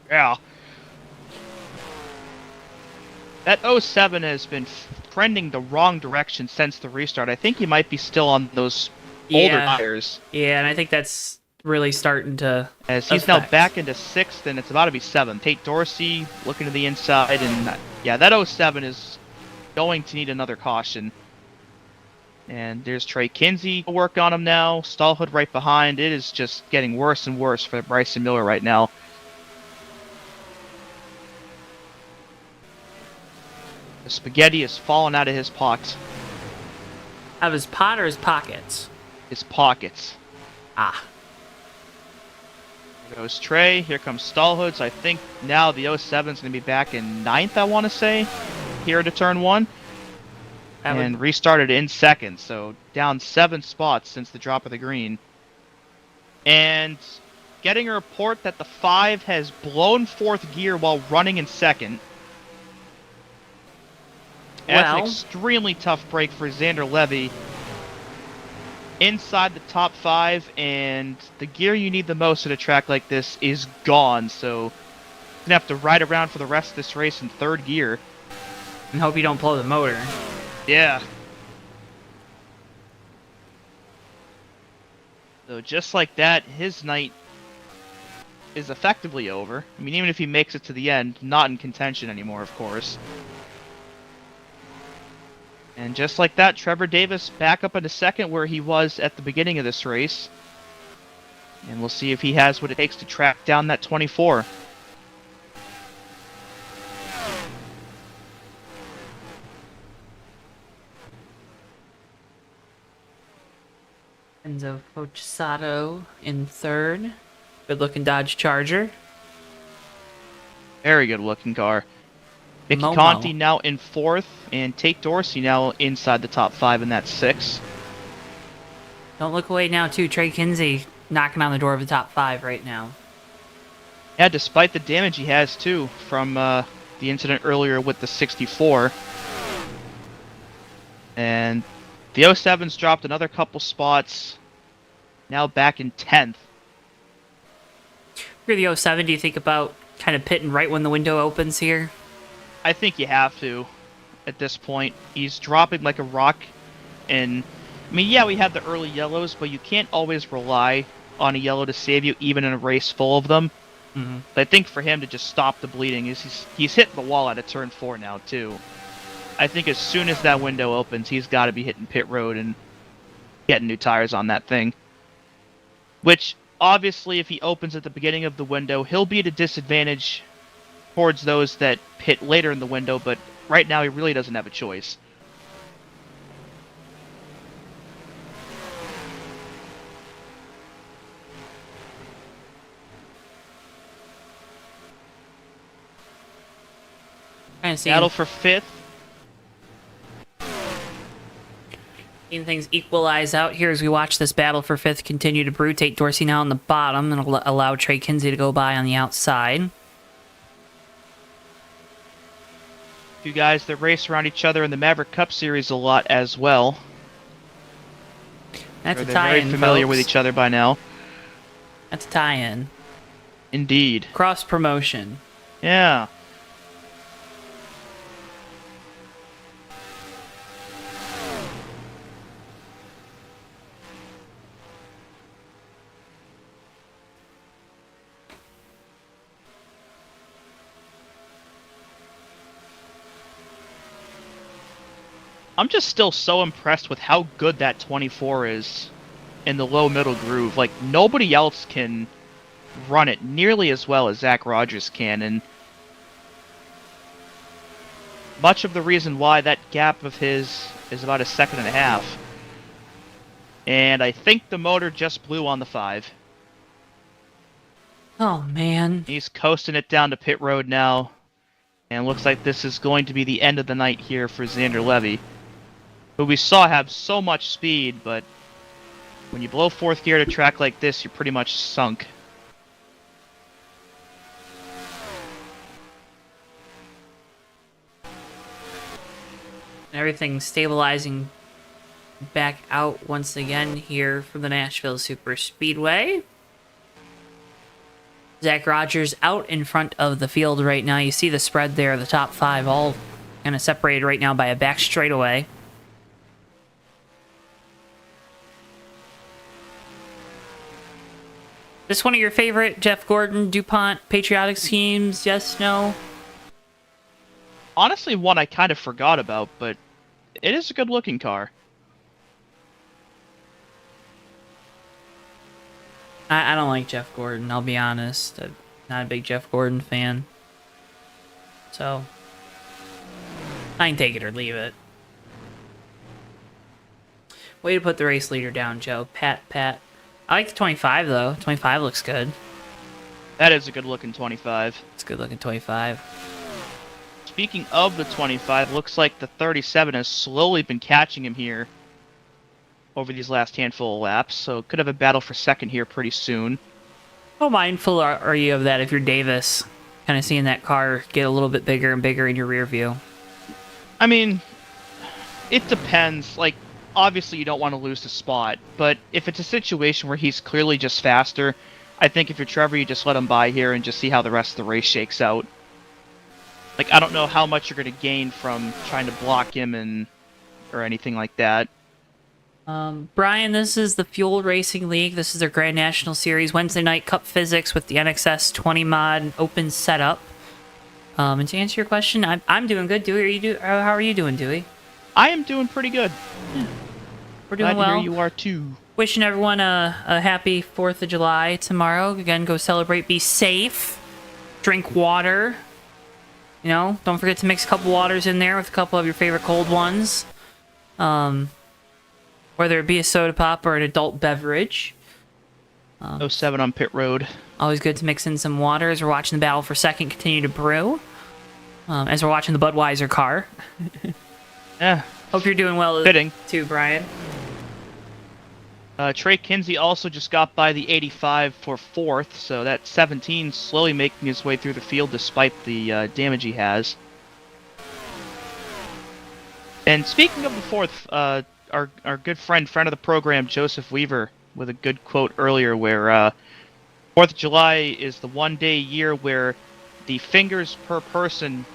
Yeah. That 07 has been trending the wrong direction since the restart. I think he might be still on those older tires. Yeah, and I think that's really starting to As he's now back into 6th, and it's about to be 7th. Tate Dorsey looking to the inside, and yeah, that 07 is going to need another caution. And there's Trey Kinsey to work on him now. Stallhood right behind. It is just getting worse and worse for Bryson Miller right now. The spaghetti is falling out of his pocket. Out of his pot or his pockets? His pockets. Ah. There goes Trey. Here comes Stallhood. So I think now the 07 is going to be back in 9th, I want to say, here to turn 1. And restarted in 2nd. So down 7 spots since the drop of the green. And getting a report that the 5 has blown 4th gear while running in 2nd. That's an extremely tough break for Xander Levy. Inside the top 5, and the gear you need the most at a track like this is gone, so you're going to have to ride around for the rest of this race in 3rd gear. And hope you don't blow the motor. Yeah. So just like that, his night is effectively over. I mean, even if he makes it to the end, not in contention anymore, of course. And just like that, Trevor Davis back up into 2nd where he was at the beginning of this race. And we'll see if he has what it takes to track down that 24. Enzo Focisato in 3rd. Good looking Dodge Charger. Very good looking car. Mickey Momo. Conti now in 4th, and Tate Dorsey now inside the top 5 in that 6th. Don't look away now, too. Trey Kinsey knocking on the door of the top 5 right now. Yeah, despite the damage he has, too, from the incident earlier with the 64. And the 07's dropped another couple spots, now back in 10th. For the 07, do you think about kind of pitting right when the window opens here? I think you have to at this point. He's dropping like a rock, and I mean, yeah, we have the early yellows, but you can't always rely on a yellow to save you, even in a race full of them. Mm-hmm. But I think for him to just stop the bleeding, he's hitting the wall out of turn 4 now, too. I think as soon as that window opens, he's got to be hitting pit road and getting new tires on that thing. Which, obviously, if he opens at the beginning of the window, he'll be at a disadvantage towards those that pit later in the window, but right now he really doesn't have a choice. Battle for 5th. Seeing things equalize out here as we watch this battle for 5th continue to brew. Tate Dorsey now on the bottom and allow Trey Kinsey to go by on the outside. Two guys that race around each other in the Maverick Cup Series a lot as well. That's a They're tie-in, very familiar folks. with each other by now. That's a tie-in. Indeed. Cross-promotion. Yeah. I'm just still so impressed with how good that 24 is in the low middle groove. Like, nobody else can run it nearly as well as Zach Rogers can, and much of the reason why that gap of his is about 1.5 seconds. And I think the motor just blew on the 5. Oh, man. He's coasting it down to pit road now, and looks like this is going to be the end of the night here for Xander Levy, who we saw have so much speed, but when you blow 4th gear at a track like this, you're pretty much sunk. Everything stabilizing back out once again here from the Nashville Superspeedway. Zach Rogers out in front of the field right now. You see the spread there, the top 5 all kind of separated right now by a back straightaway. This one of your favorite Jeff Gordon DuPont patriotic schemes? Yes, no? Honestly, one I kind of forgot about, but it is a good-looking car. I don't like Jeff Gordon, I'll be honest. I'm not a big Jeff Gordon fan. So, I can take it or leave it. Way to put the race leader down, Joe. Pat. I like the 25, though. 25 looks good. That is a good-looking 25. It's a good-looking 25. Speaking of the 25, looks like the 37 has slowly been catching him here over these last handful of laps, so could have a battle for second here pretty soon. How mindful are you of that if you're Davis? Kind of seeing that car get a little bit bigger and bigger in your rear view. I mean, it depends. Like, obviously you don't want to lose the spot, but if it's a situation where he's clearly just faster, I think if you're Trevor, you just let him by here and just see how the rest of the race shakes out. Like, I don't know how much you're going to gain from trying to block him or anything like that. Brian, this is the Fuel Racing League. This is their Grand National Series Wednesday night Cup Physics with the NXS 20 mod open setup. And to answer your question, I'm doing good. Dewey, how are you doing, Dewey? I am doing pretty good. We're doing Glad well. to hear you are too. Wishing everyone a happy 4th of July tomorrow. Again, go celebrate. Be safe. Drink water. You know, don't forget to mix a couple waters in there with a couple of your favorite cold ones. Whether it be a soda pop or an adult beverage. 07 on pit road. Always good to mix in some water as we're watching the battle for second continue to brew. As we're watching the Budweiser car. Yeah. Hope you're doing well Fitting. too, Brian. Trey Kinsey also just got by the 85 for 4th, so that 17 slowly making his way through the field despite the damage he has. And speaking of the 4th, our good friend of the program, Joseph Weaver, with a good quote earlier where 4th of July is the one day a year where the fingers per person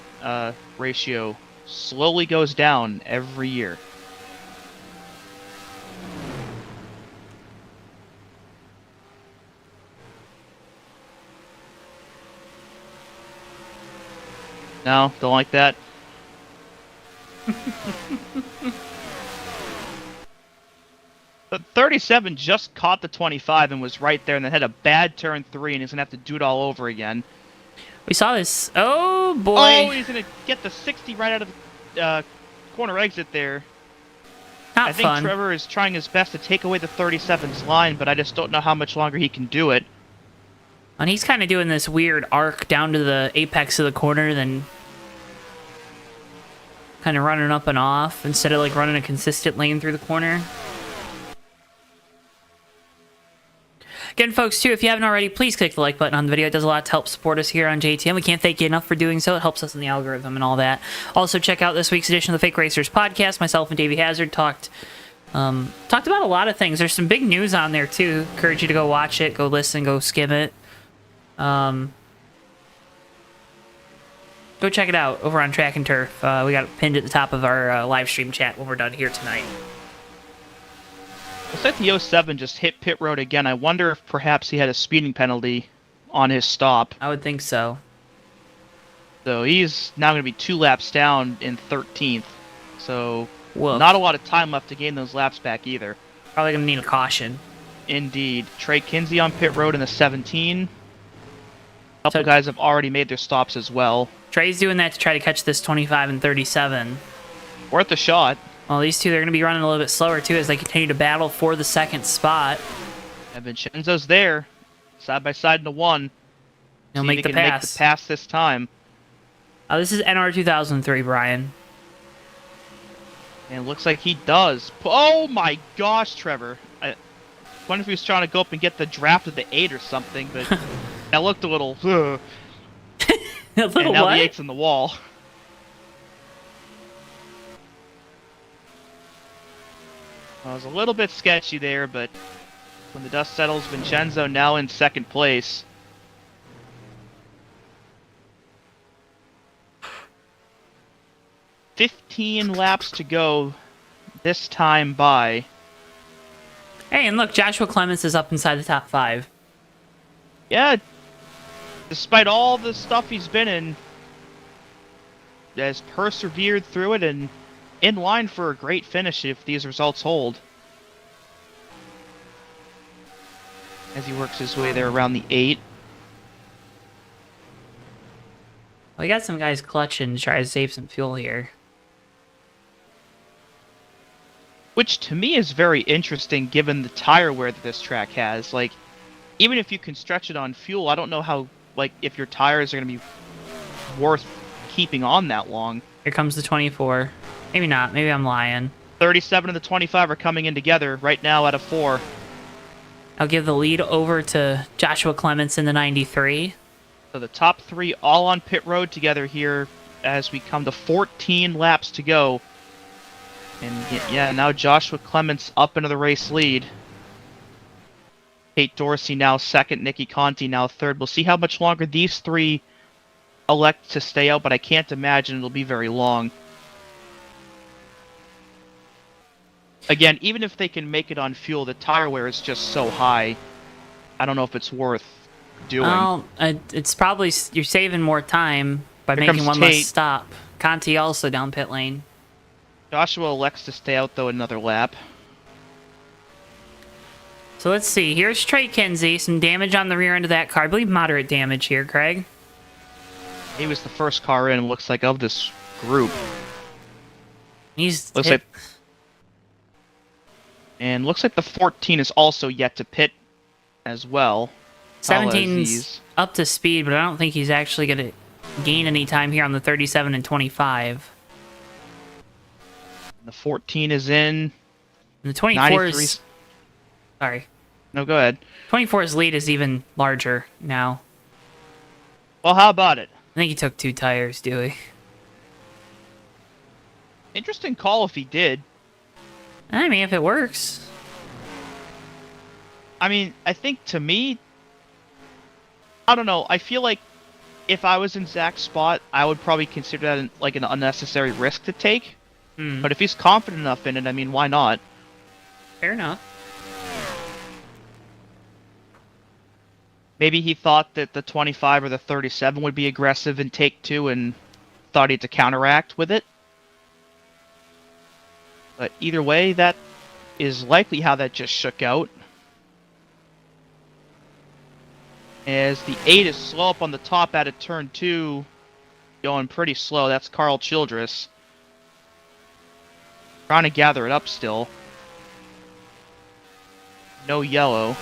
ratio slowly goes down every year. No, don't like that. But 37 just caught the 25 and was right there and then had a bad turn 3 and he's going to have to do it all over again. We saw this. Oh, boy. Oh, he's going to get the 60 right out of the corner exit there. Not I think fun. Trevor is trying his best to take away the 37's line, but I just don't know how much longer he can do it. And he's kind of doing this weird arc down to the apex of the corner, then kind of running up and off instead of like running a consistent lane through the corner. Again, folks, too, if you haven't already, please click the like button on the video. It does a lot to help support us here on JTN. We can't thank you enough for doing so. It helps us in the algorithm and all that. Also, check out this week's edition of the Fake Racers podcast. Myself and Davey Hazard talked about a lot of things. There's some big news on there, too. Encourage you to go watch it, go listen, go skim it. Go check it out over on Track and Turf. We got it pinned at the top of our live stream chat when we're done here tonight. Looks like the 07 just hit pit road again. I wonder if perhaps he had a speeding penalty on his stop. I would think so. So he's now going to be 2 laps down in 13th. So Woof. not a lot of time left to gain those laps back either. Probably going to need a caution. Indeed. Trey Kinsey on pit road in the 17. A couple guys have already made their stops as well. Trey's doing that to try to catch this 25 and 37. Worth a shot. Well, these two, they're going to be running a little bit slower, too, as they continue to battle for the second spot. And Vincenzo's there, side by side in the 1. He'll See make if the he can pass. make the pass this time. This is NR2003, Brian. And it looks like he does. Oh my gosh, Trevor. I wonder if he was trying to go up and get the draft of the 8 or something, but that looked a little... A little and now what? the 8's in the wall. Well, it was a little bit sketchy there, but when the dust settles, Vincenzo now in second place. "15 laps to go this time by." Hey, and look, Joshua Clements is up inside the top 5. Yeah, despite all the stuff he's been in, has persevered through it and in line for a great finish if these results hold. As he works his way there around the 8. We got some guys clutching to try to save some fuel here. Which to me is very interesting given the tire wear that this track has. Like, even if you can stretch it on fuel, I don't know how, like, if your tires are going to be worth keeping on that long. Here comes the 24. Maybe not. Maybe I'm lying. 37 and the 25 are coming in together right now out of 4. I'll give the lead over to Joshua Clements in the 93. So the top 3 all on pit road together here as we come to 14 laps to go. And yeah, now Joshua Clements up into the race lead. Kate Dorsey now second, Nikki Conti now third. We'll see how much longer these 3 elect to stay out, but I can't imagine it'll be very long. Again, even if they can make it on fuel, the tire wear is just so high. I don't know if it's worth doing. Well, it's probably you're saving more time by Here making comes one Tate. less stop. Conti also down pit lane. Joshua elects to stay out, though, another lap. So let's see. Here's Trey Kinsey. Some damage on the rear end of that car. I believe moderate damage here, Craig. He was the first car in, looks like, of this group. He's Looks hit. like... And looks like the 14 is also yet to pit as well. 17's up to speed, but I don't think he's actually going to gain any time here on the 37 and 25. The 14 is in. And the 24's... 93's... Sorry. No, go ahead. 24's lead is even larger now. Well, how about it? I think he took 2 tires, Dewey. Interesting call if he did. I mean, if it works. I mean, I think to me, I don't know. I feel like if I was in Zach's spot, I would probably consider that like an unnecessary risk to take. But if he's confident enough in it, I mean, why not? Fair enough. Maybe he thought that the 25 or the 37 would be aggressive in take 2 and thought he had to counteract with it. But either way, that is likely how that just shook out. As the 8 is slow up on the top out of turn 2, going pretty slow. That's Carl Childress. Trying to gather it up still. No yellow.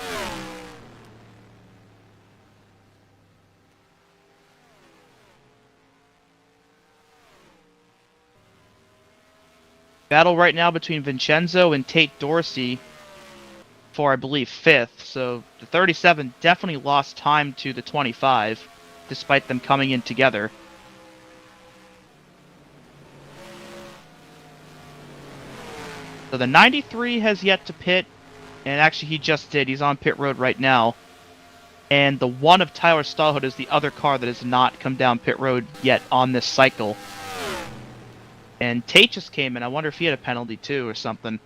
Battle right now between Vincenzo and Tate Dorsey for, I believe, 5th. So the 37 definitely lost time to the 25, despite them coming in together. So the 93 has yet to pit, and actually he just did. He's on pit road right now. And the 1 of Tyler Stallhood is the other car that has not come down pit road yet on this cycle. And Tate just came in. I wonder if he had a penalty too or something.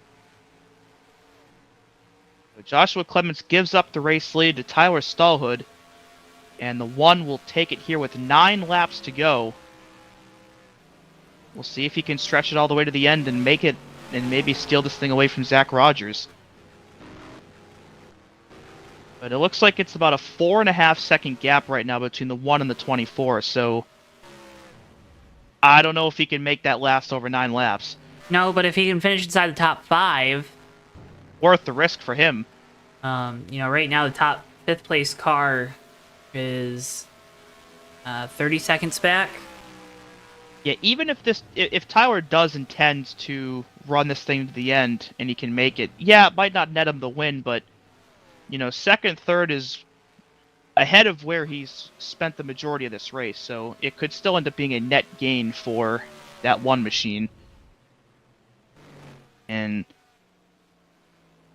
So Joshua Clements gives up the race lead to Tyler Stallhood. And the 1 will take it here with 9 laps to go. We'll see if he can stretch it all the way to the end and make it, and maybe steal this thing away from Zach Rogers. But it looks like it's about a 4.5 second gap right now between the 1 and the 24, so I don't know if he can make that last over 9 laps. No, but if he can finish inside the top 5... Worth the risk for him. You know, right now the top 5th place car is 30 seconds back. Yeah, even if Tyler does intend to run this thing to the end and he can make it, yeah, it might not net him the win, but, you know, 2nd, 3rd is ahead of where he's spent the majority of this race, so it could still end up being a net gain for that one machine. And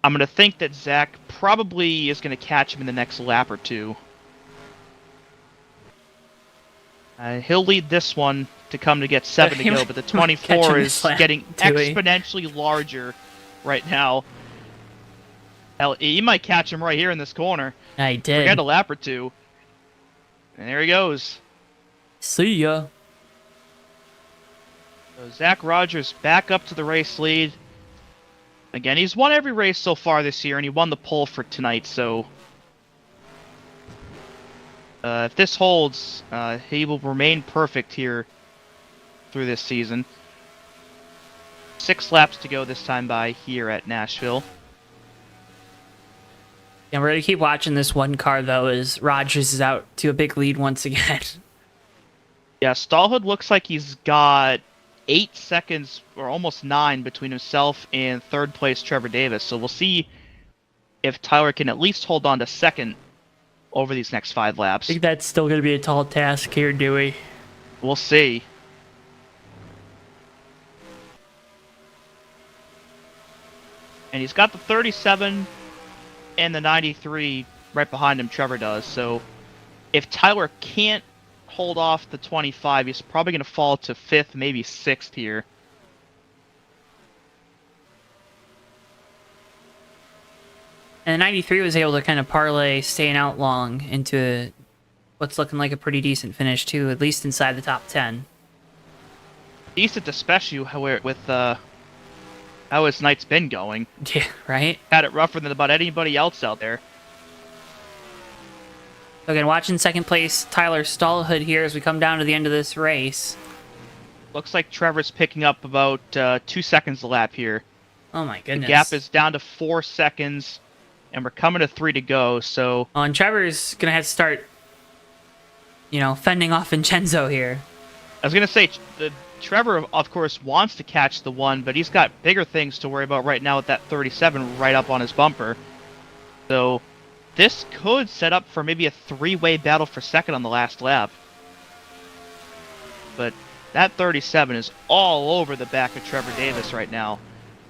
I'm going to think that Zach probably is going to catch him in the next lap or 2. He'll lead this one to come to get 7 to go, but the 24 is getting exponentially larger right now. Hell, he might catch him right here in this corner. I did. Forget a lap or 2. And there he goes. See ya. So Zach Rogers back up to the race lead. Again, he's won every race so far this year, and he won the pole for tonight, so if this holds, he will remain perfect here through this season. 6 laps to go this time by here at Nashville. Yeah, we're going to keep watching this one car, though, as Rogers is out to a big lead once again. Yeah, Stallhood looks like he's got 8 seconds, or almost 9, between himself and third place Trevor Davis. So we'll see if Tyler can at least hold on to second over these next 5 I laps. think that's still going to be a tall task here, Dewey. We'll see. And he's got the 37 and the 93 right behind him, Trevor does. So if Tyler can't hold off the 25, he's probably going to fall to 5th, maybe 6th here. And the 93 was able to kind of parlay staying out long into what's looking like a pretty decent finish, too, at least inside the top 10. Decent, especially with how his night's been going. Yeah, right? Had it rougher than about anybody else out there. So again, watching second place Tyler Stallhood here as we come down to the end of this race. Looks like Trevor's picking up about 2 seconds a lap here. Oh my goodness. The gap is down to 4 seconds, and we're coming to 3 to go, so... Oh, and Trevor's going to have to start, fending off Vincenzo here. I was going to say, Trevor, of course, wants to catch the 1, but he's got bigger things to worry about right now with that 37 right up on his bumper. So this could set up for maybe a 3-way battle for second on the last lap. But that 37 is all over the back of Trevor Davis right now.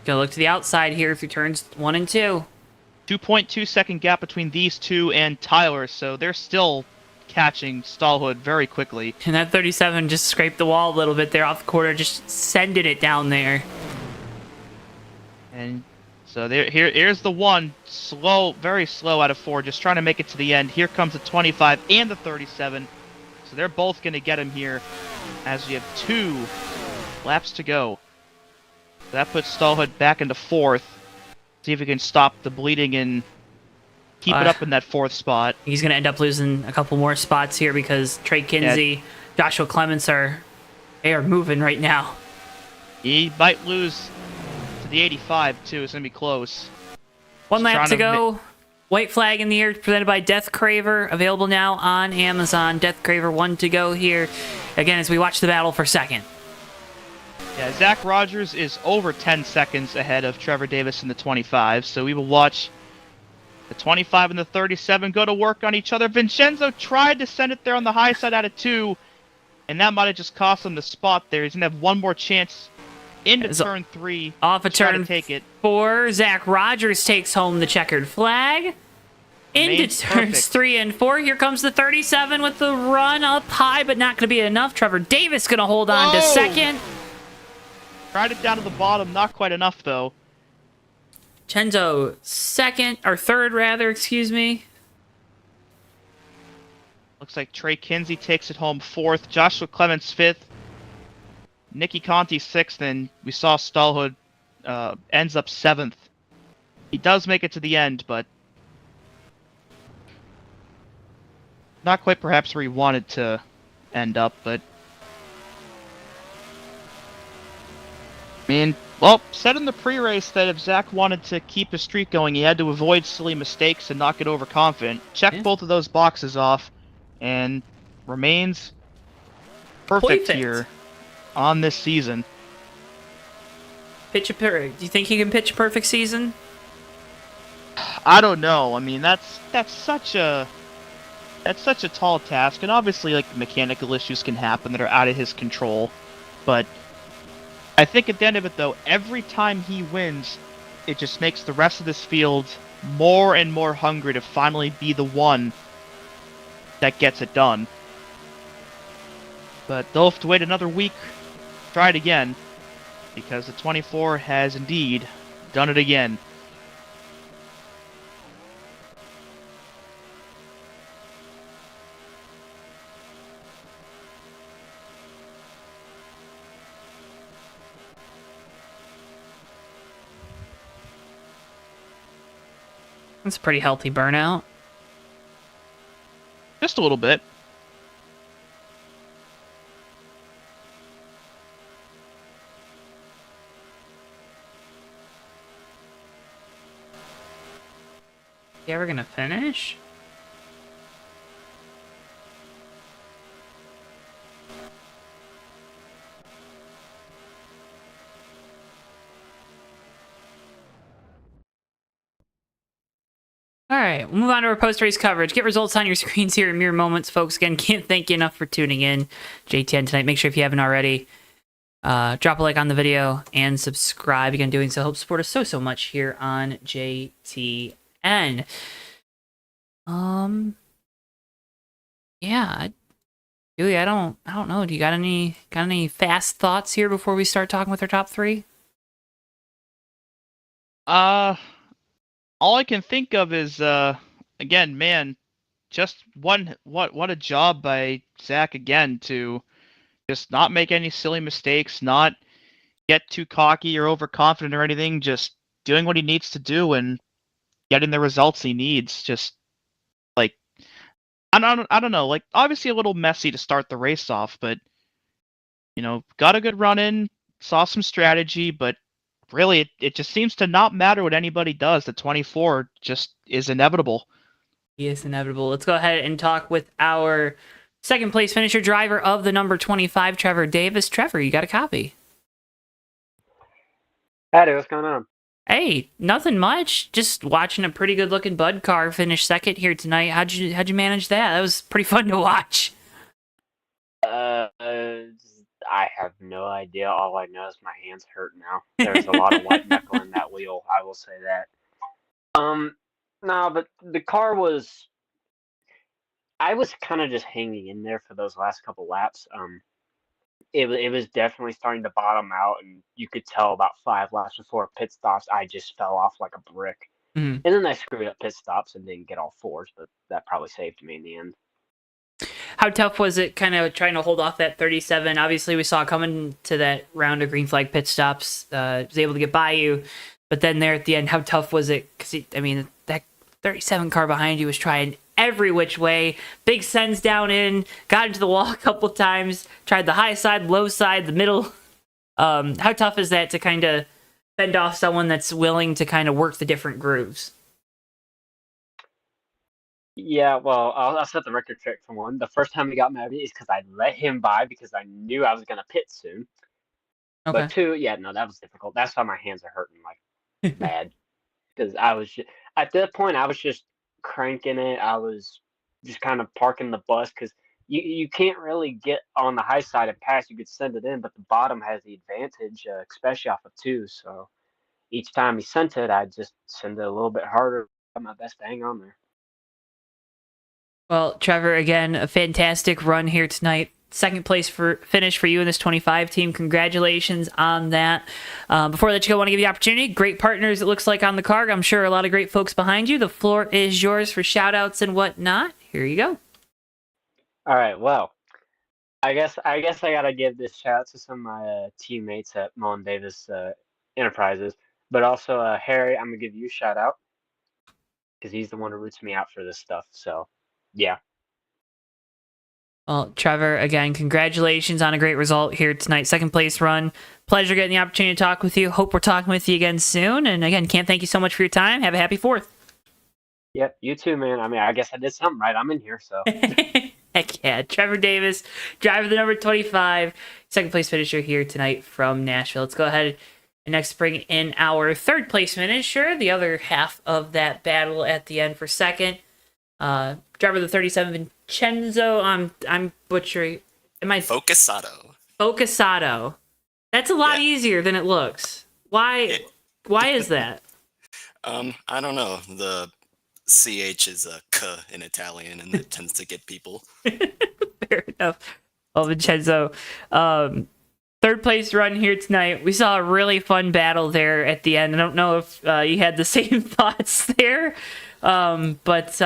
Gonna look to the outside here through turns 1 and 2. 2.2 second gap between these two and Tyler, so they're still catching Stallhood very quickly. And that 37 just scraped the wall a little bit there off the corner, just sending it down there. And so here's the 1, slow, very slow out of 4, just trying to make it to the end. Here comes the 25 and the 37. So they're both going to get him here as we have 2 laps to go. So that puts Stallhood back into 4th. See if he can stop the bleeding and keep it up in that 4th spot. He's going to end up losing a couple more spots here because Trey Kinsey, Joshua Clements they are moving right now. He might lose to the 85 too. It's going to be close. 1 lap to go. White flag in the air presented by Death Craver. Available now on Amazon. Death Craver 1 to go here. Again, as we watch the battle for second. Yeah, Zach Rogers is over 10 seconds ahead of Trevor Davis in the 25, so we will watch the 25 and the 37 go to work on each other. Vincenzo tried to send it there on the high side out of 2, and that might have just cost him the spot there. He's going to have one more chance into turn 3. Off of turn take it. 4, Zach Rogers takes home the checkered flag. Into turns 3 and 4. Here comes the 37 with the run up high, but not going to be enough. Trevor Davis going to hold on to second. Tried it down to the bottom, not quite enough though. Chenzo third rather, excuse me. Looks like Trey Kinsey takes it home 4th, Joshua Clements 5th, Nicky Conti 6th, and we saw Stallhood ends up 7th. He does make it to the end, but not quite perhaps where he wanted to end up, but I mean, well, said in the pre-race that if Zach wanted to keep his streak going, he had to avoid silly mistakes and not get overconfident. Check both of those boxes off, and remains perfect here on this season. Do you think he can pitch a perfect season? I don't know. I mean, that's such a tall task, and obviously, like, mechanical issues can happen that are out of his control, but I think at the end of it, though, every time he wins, it just makes the rest of this field more and more hungry to finally be the one that gets it done. But they'll have to wait another week, try it again, because the 24 has indeed done it again. That's a pretty healthy burnout. Just a little bit. he ever gonna finish? All right, we'll move on to our post-race coverage. Get results on your screens here in mere moments, folks. Again, can't thank you enough for tuning in. JTN tonight. Make sure if you haven't already, drop a like on the video and subscribe. Again, doing so helps support us so much here on JTN. Yeah, Julie, I don't know. Do you got any fast thoughts here before we start talking with our top three? All I can think of is again, man, just what a job by Zach again to just not make any silly mistakes, not get too cocky or overconfident or anything, just doing what he needs to do and getting the results he needs. Just like I don't know, like obviously a little messy to start the race off, but got a good run in, saw some strategy, but really it just seems to not matter what anybody does. The 24 just is inevitable. He is inevitable. Let's go ahead and talk with our second place finisher, driver of the number 25, Trevor Davis. Trevor, you got a copy? Howdy, what's going on? Hey, nothing much. Just watching a pretty good looking Bud car finish second here tonight. How'd you manage that? That was pretty fun to watch. I have no idea. All I know is my hands hurt now. There's a lot of white knuckle in that wheel. I will say that. No, but the car was. I was kind of just hanging in there for those last couple laps. It was definitely starting to bottom out, and you could tell about 5 laps before pit stops, I just fell off like a brick. Mm-hmm. And then I screwed up pit stops and didn't get all fours, but that probably saved me in the end. How tough was it kind of trying to hold off that 37? Obviously, we saw coming to that round of green flag pit stops, was able to get by you. But then there at the end, how tough was it? Because, that 37 car behind you was trying every which way. Big sends down in, got into the wall a couple times, tried the high side, low side, the middle. How tough is that to kind of fend off someone that's willing to kind of work the different grooves? Yeah, well, I'll set the record straight for one. The first time he got mad at me is because I let him by because I knew I was going to pit soon. Okay. But two, yeah, no, that was difficult. That's why my hands are hurting like bad. Because I was just, at that point, I was just cranking it. I was just kind of parking the bus because you can't really get on the high side and pass. You could send it in, but the bottom has the advantage, especially off of 2. So each time he sent it, I'd just send it a little bit harder. Got my best to hang on there. Well, Trevor, again, a fantastic run here tonight. Second place finish for you in this 25 team. Congratulations on that. Before I let you go, I want to give you the opportunity. Great partners, it looks like, on the card. I'm sure a lot of great folks behind you. The floor is yours for shout-outs and whatnot. Here you go. All right, well, I guess I got to give this shout out to some of my teammates at Mullen Davis Enterprises. But also, Harry, I'm going to give you a shout out because he's the one who roots me out for this stuff. So, yeah. Well, Trevor, again, congratulations on a great result here tonight. Second place run. Pleasure getting the opportunity to talk with you. Hope we're talking with you again soon. And again, can't thank you so much for your time. Have a happy 4th. Yep, you too, man. I mean, I guess I did something right. I'm in here, so. Heck yeah. Trevor Davis, driver the number 25, second place finisher here tonight from Nashville. Let's go ahead and next bring in our third place finisher, the other half of that battle at the end for second. Driver the 37, Vincenzo. I'm butchering. Focusato. That's a lot easier than it looks. Why is that? I don't know. The CH is a K in Italian, and it tends to get people. Fair enough. Well, Vincenzo, third place run here tonight. We saw a really fun battle there at the end. I don't know if you had the same thoughts there, but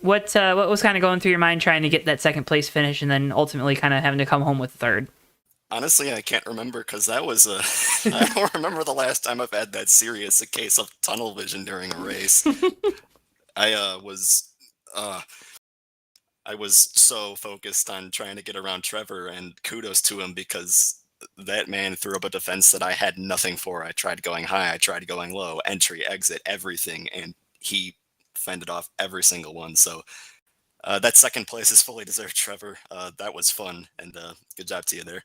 what was kind of going through your mind trying to get that second place finish and then ultimately kind of having to come home with third? Honestly, I can't remember because that was I don't remember the last time I've had that serious a case of tunnel vision during a race. I was so focused on trying to get around Trevor, and kudos to him because that man threw up a defense that I had nothing for. I tried going high, I tried going low, entry, exit, everything, and he fended off every single one. So that second place is fully deserved, Trevor. That was fun, and good job to you there.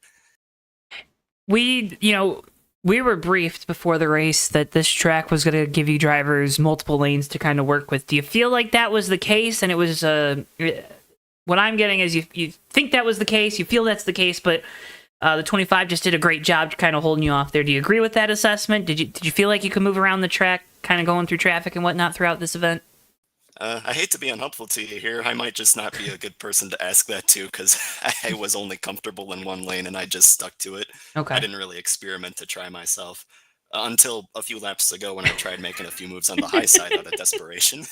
We were briefed before the race that this track was going to give you drivers multiple lanes to kind of work with. Do you feel like that was the case? And it was what I'm getting is you think that was the case, you feel that's the case, but the 25 just did a great job kind of holding you off there. Do you agree with that assessment? Did you feel like you could move around the track, kind of going through traffic and whatnot throughout this event? I hate to be unhelpful to you here. I might just not be a good person to ask that to, because I was only comfortable in one lane and I just stuck to it. Okay. I didn't really experiment to try myself until a few laps ago when I tried making a few moves on the high side out of desperation.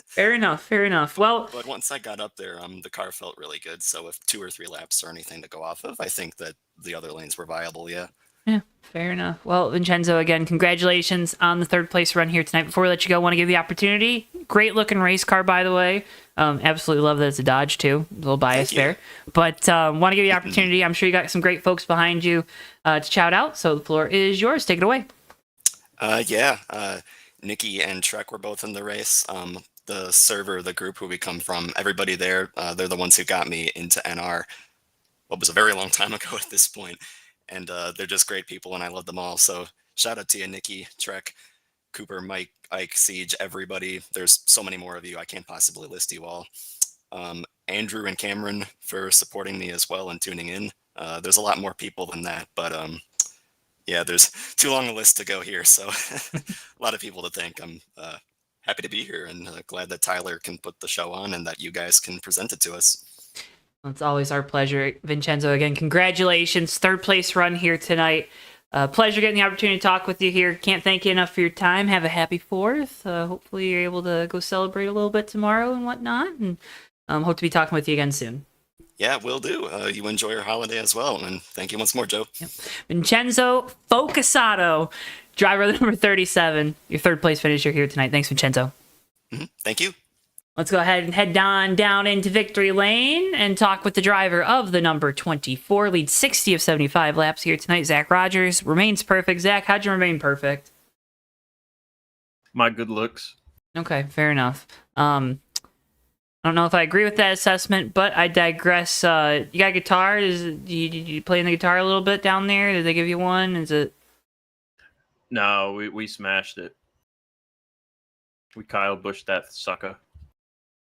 Fair enough. Well, but once I got up there, the car felt really good. So if 2 or 3 laps are anything to go off of, I think that the other lanes were viable, yeah. Yeah, fair enough. Well, Vincenzo, again, congratulations on the third place run here tonight. Before we let you go, I want to give you the opportunity. Great looking race car, by the way. Absolutely love that it's a Dodge, too. A little biased there. But want to give you the opportunity. I'm sure you got some great folks behind you to shout out. So the floor is yours. Take it away. Nikki and Trek were both in the race. The server, the group who we come from, everybody there, they're the ones who got me into NR. What was a very long time ago at this point. And they're just great people, and I love them all. So shout out to you, Nikki, Trek, Cooper, Mike, Ike, Siege, everybody. There's so many more of you. I can't possibly list you all. Andrew and Cameron for supporting me as well and tuning in. There's a lot more people than that, but there's too long a list to go here. So a lot of people to thank. I'm happy to be here and glad that Tyler can put the show on and that you guys can present it to us. It's always our pleasure. Vincenzo, again, congratulations. Third place run here tonight. Pleasure getting the opportunity to talk with you here. Can't thank you enough for your time. Have a happy 4th. Hopefully you're able to go celebrate a little bit tomorrow and whatnot. And hope to be talking with you again soon. Yeah, will do. You enjoy your holiday as well. And thank you once more, Joe. Yep. Vincenzo Focusato, driver number 37. Your third place finisher here tonight. Thanks, Vincenzo. Mm-hmm. Thank you. Let's go ahead and head on down into victory lane and talk with the driver of the number 24. Leads 60 of 75 laps here tonight. Zach Rogers remains perfect. Zach, how'd you remain perfect? My good looks. Okay, fair enough. I don't know if I agree with that assessment, but I digress. You got a guitar? Did you play the guitar a little bit down there? Did they give you one? Is it? No, we smashed it. We Kyle Bushed that sucker.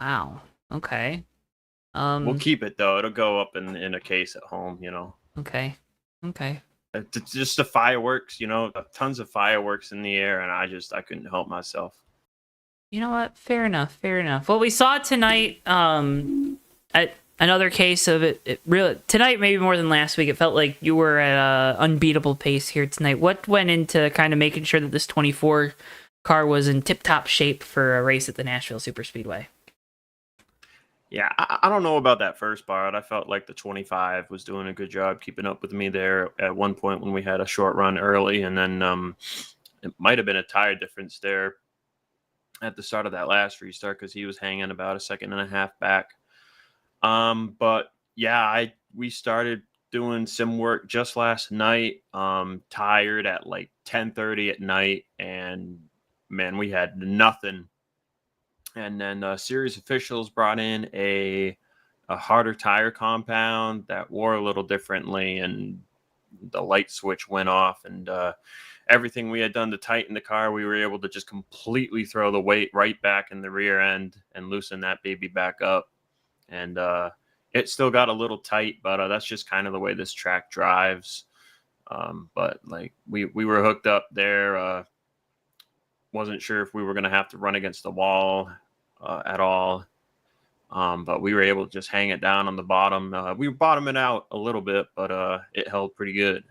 Wow. Okay. We'll keep it though. It'll go up in a case at home, Okay. It's just the fireworks, tons of fireworks in the air, and I couldn't help myself. You know what? Fair enough. Well, we saw tonight at another case of it really tonight, maybe more than last week. It felt like you were at an unbeatable pace here tonight. What went into kind of making sure that this 24 car was in tip-top shape for a race at the Nashville Superspeedway? Yeah, I don't know about that first part. I felt like the 25 was doing a good job keeping up with me there at one point when we had a short run early, and then it might have been a tire difference there at the start of that last restart because he was hanging about a second and a half back. But yeah, we started doing sim work just last night. Tired at like 10:30 at night, and man, we had nothing. And then series officials brought in a harder tire compound that wore a little differently, and the light switch went off, and everything we had done to tighten the car, we were able to just completely throw the weight right back in the rear end and loosen that baby back up. And it still got a little tight, but that's just kind of the way this track drives. But like we were hooked up there. Wasn't sure if we were going to have to run against the wall at all. But we were able to just hang it down on the bottom. We were bottoming out a little bit, but it held pretty good.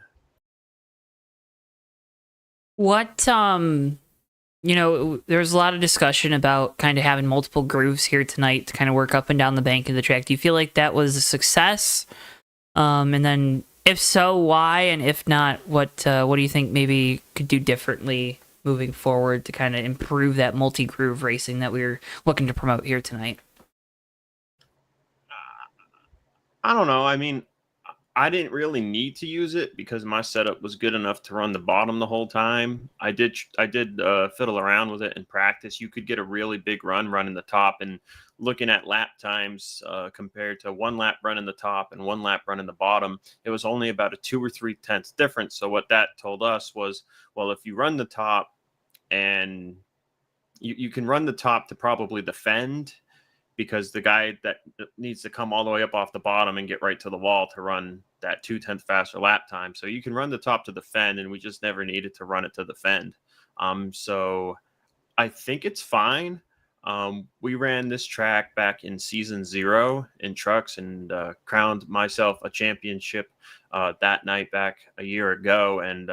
What, there's a lot of discussion about kind of having multiple grooves here tonight to kind of work up and down the bank of the track. Do you feel like that was a success? And then if so, why? And if not, what do you think maybe could do differently moving forward to kind of improve that multi-groove racing that we were looking to promote here tonight? I don't know. I mean, I didn't really need to use it because my setup was good enough to run the bottom the whole time. I did fiddle around with it in practice. You could get a really big run running the top, and looking at lap times compared to one lap running the top and one lap running the bottom, it was only about a 2 or 3 tenths difference. So what that told us was, well, if you run the top and you can run the top to probably defend, because the guy that needs to come all the way up off the bottom and get right to the wall to run that 2/10 faster lap time. So you can run the top to defend, and we just never needed to run it to defend. So I think it's fine. We ran this track back in season 0 in trucks and crowned myself a championship that night back a year ago. And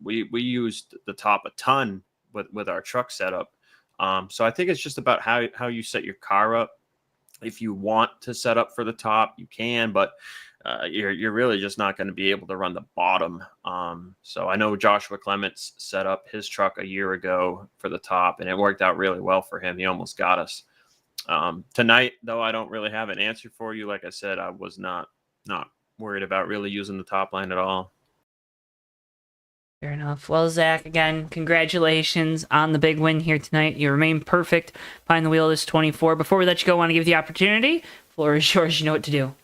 we used the top a ton with our truck setup. So I think it's just about how you set your car up. If you want to set up for the top, you can, but you're really just not going to be able to run the bottom. So I know Joshua Clements set up his truck a year ago for the top, and it worked out really well for him. He almost got us. Tonight, though, I don't really have an answer for you. Like I said, I was not worried about really using the top line at all. Fair enough. Well, Zach, again, congratulations on the big win here tonight. You remain perfect behind the wheel of this 24. Before we let you go, I want to give you the opportunity. Floor is yours. You know what to do.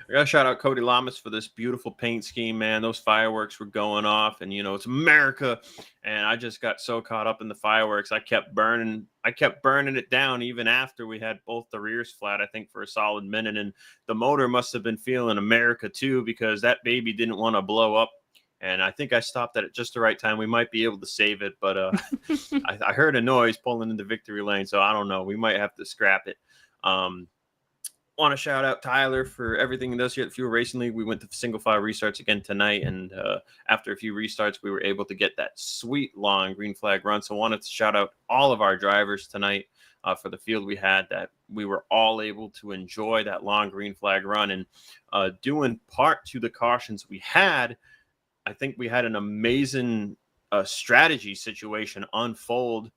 I got to shout out Cody Lamas for this beautiful paint scheme, man. Those fireworks were going off, and, it's America. And I just got so caught up in the fireworks. I kept burning it down even after we had both the rears flat, I think, for a solid minute. And the motor must have been feeling America, too, because that baby didn't want to blow up. And I think I stopped at just the right time. We might be able to save it, but I heard a noise pulling into victory lane, so I don't know. We might have to scrap it. Want to shout out Tyler for everything he does here at the Fuel Racing League. We went to single file restarts again tonight, and after a few restarts, we were able to get that sweet long green flag run. So I wanted to shout out all of our drivers tonight for the field we had, that we were all able to enjoy that long green flag run. And doing part to the cautions we had, I think we had an amazing strategy situation unfold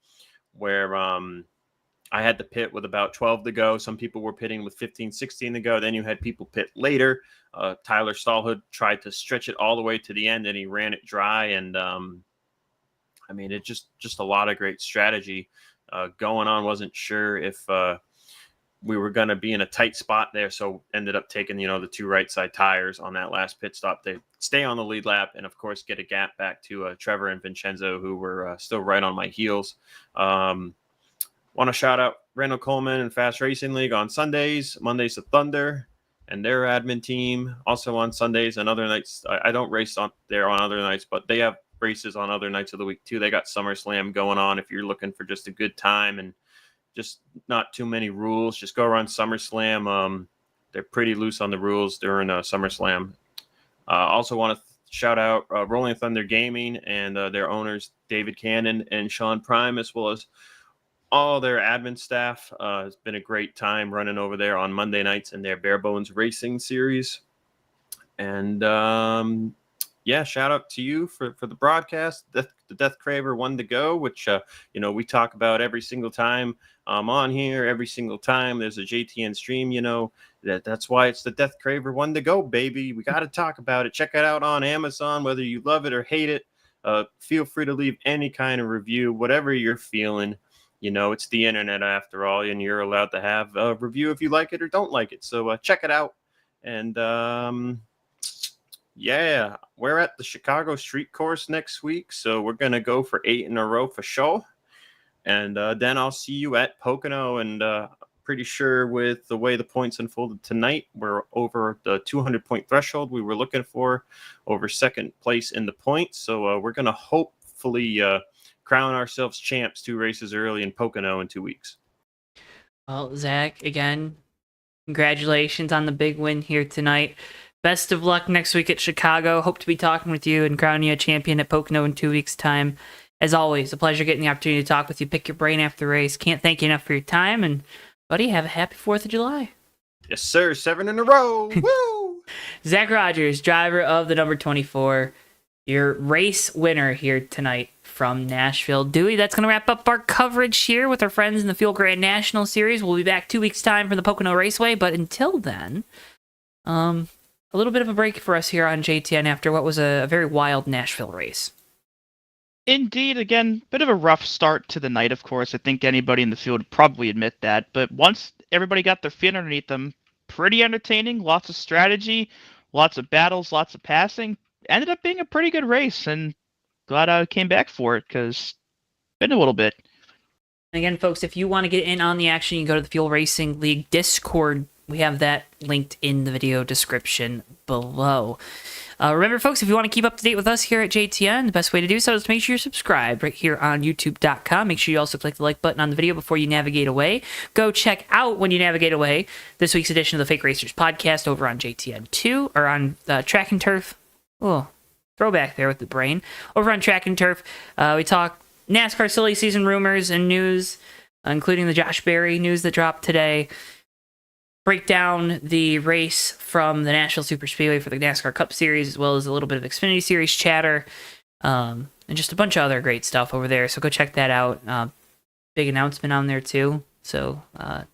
where I had to pit with about 12 to go. Some people were pitting with 15, 16 to go. Then you had people pit later. Tyler Stallhood tried to stretch it all the way to the end, and he ran it dry. And it just a lot of great strategy going on. Wasn't sure if we were going to be in a tight spot there, so ended up taking, the 2 right side tires on that last pit stop to stay on the lead lap and, of course, get a gap back to Trevor and Vincenzo, who were still right on my heels. Want to shout out Randall Coleman and Fast Racing League on Sundays, Mondays to Thunder, and their admin team also on Sundays and other nights. I don't race on there on other nights, but they have races on other nights of the week, too. They got SummerSlam going on if you're looking for just a good time and just not too many rules. Just go around SummerSlam. They're pretty loose on the rules during SummerSlam. Also want to shout out Rolling Thunder Gaming and their owners, David Cannon and Sean Prime, as well as all their admin staff. It's been a great time running over there on Monday nights in their Bare Bones Racing series. And shout out to you for the broadcast. The Death Craver 1 to go, which we talk about every single time I'm on here. Every single time there's a JTN stream, that's why it's the Death Craver 1 to go, baby. We got to talk about it. Check it out on Amazon, whether you love it or hate it. Feel free to leave any kind of review, whatever you're feeling. It's the internet after all, and you're allowed to have a review if you like it or don't like it. So check it out. And we're at the Chicago Street Course next week, so we're going to go for 8 in a row for sure. And then I'll see you at Pocono, and pretty sure with the way the points unfolded tonight, we're over the 200-point threshold we were looking for, over second place in the points. So we're going to hopefully crown ourselves champs 2 races early in Pocono in 2 weeks. Well, Zach, again, congratulations on the big win here tonight. Best of luck next week at Chicago. Hope to be talking with you and crowning you a champion at Pocono in 2 weeks' time. As always, a pleasure getting the opportunity to talk with you, pick your brain after the race. Can't thank you enough for your time. And, buddy, have a happy 4th of July. Yes, sir. 7 in a row. Woo! Zach Rogers, driver of the number 24, your race winner here tonight from Nashville. Dewey, that's going to wrap up our coverage here with our friends in the Fuel Grand National Series. We'll be back 2 weeks' time for the Pocono Raceway. But until then, a little bit of a break for us here on JTN after what was a very wild Nashville race. Indeed, again, bit of a rough start to the night, of course. I think anybody in the field would probably admit that. But once everybody got their feet underneath them, pretty entertaining, lots of strategy, lots of battles, lots of passing. Ended up being a pretty good race, and glad I came back for it, because been a little bit. Again, folks, if you want to get in on the action, you can go to the Fuel Racing League Discord. We have that linked in the video description below. Remember, folks, if you want to keep up to date with us here at JTN, the best way to do so is to make sure you're subscribed right here on YouTube.com. Make sure you also click the like button on the video before you navigate away. Go check out, when you navigate away, this week's edition of the Fake Racers podcast over on JTN2, or on Track and Turf. Oh, throwback there with the brain. Over on Track and Turf, we talk NASCAR silly season rumors and news, including the Josh Berry news that dropped today. Break down the race from the Nashville Superspeedway for the NASCAR Cup Series, as well as a little bit of Xfinity Series chatter, and just a bunch of other great stuff over there. So go check that out. Big announcement on there too. So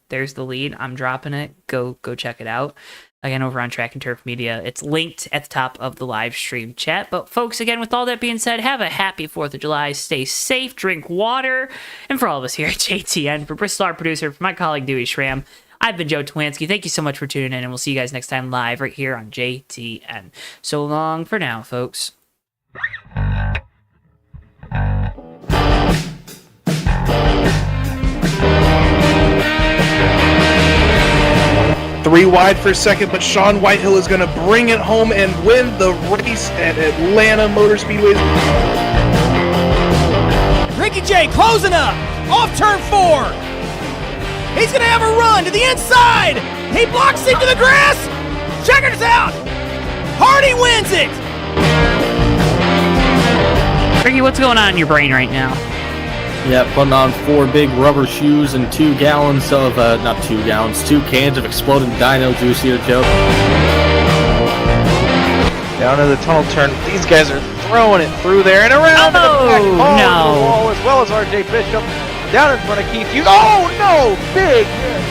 there's the lead. I'm dropping it. Go check it out. Again, over on Track and Turf Media. It's linked at the top of the live stream chat. But folks, again, with all that being said, have a happy 4th of July. Stay safe, drink water. And for all of us here at JTN, for Bristol, our producer, for my colleague Dewey Schramm, I've been Joe Twansky. Thank you so much for tuning in, and we'll see you guys next time live right here on JTN. So long for now, folks. 3 wide for second, but Sean Whitehill is going to bring it home and win the race at Atlanta Motor Speedway. Ricky J closing up off turn 4. He's going to have a run to the inside. He blocks into the grass. Checkers out. Hardy wins it. Ricky, what's going on in your brain right now? Yeah, putting on 4 big rubber shoes and 2 gallons of, not 2 gallons, 2 cans of exploding dino juice here, Joe. Down to the tunnel turn. These guys are throwing it through there and around to the back. No. The wall, as well as RJ Bishop. Down in front of Keith Hughes. Oh, no! Big hit.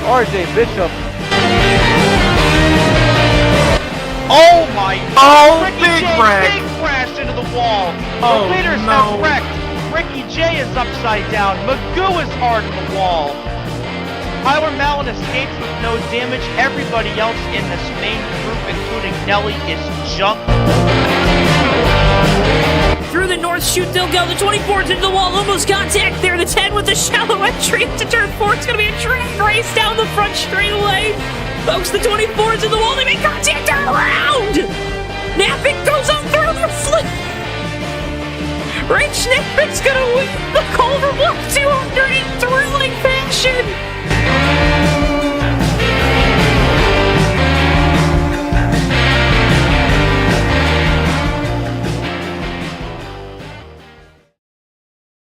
RJ Bishop. Oh, my Oh, God. Ricky big J, wreck. big crash into the wall. Oh, The leaders no. have wrecked. Ricky J is upside down. Magoo is hard in the wall. Tyler Mallon escapes with no damage. Everybody else in this main group, including Nelly, is junk. Through the north chute, they'll go. The 24's into the wall, almost contact there. The 10 with the shallow entry into turn 4. It's going to be a drag race down the front straightaway. Folks, the 24's in the wall. They make contact around. Napick goes on through the flip. Rich Napick's going to win the Culver Block 200 in thrilling fashion.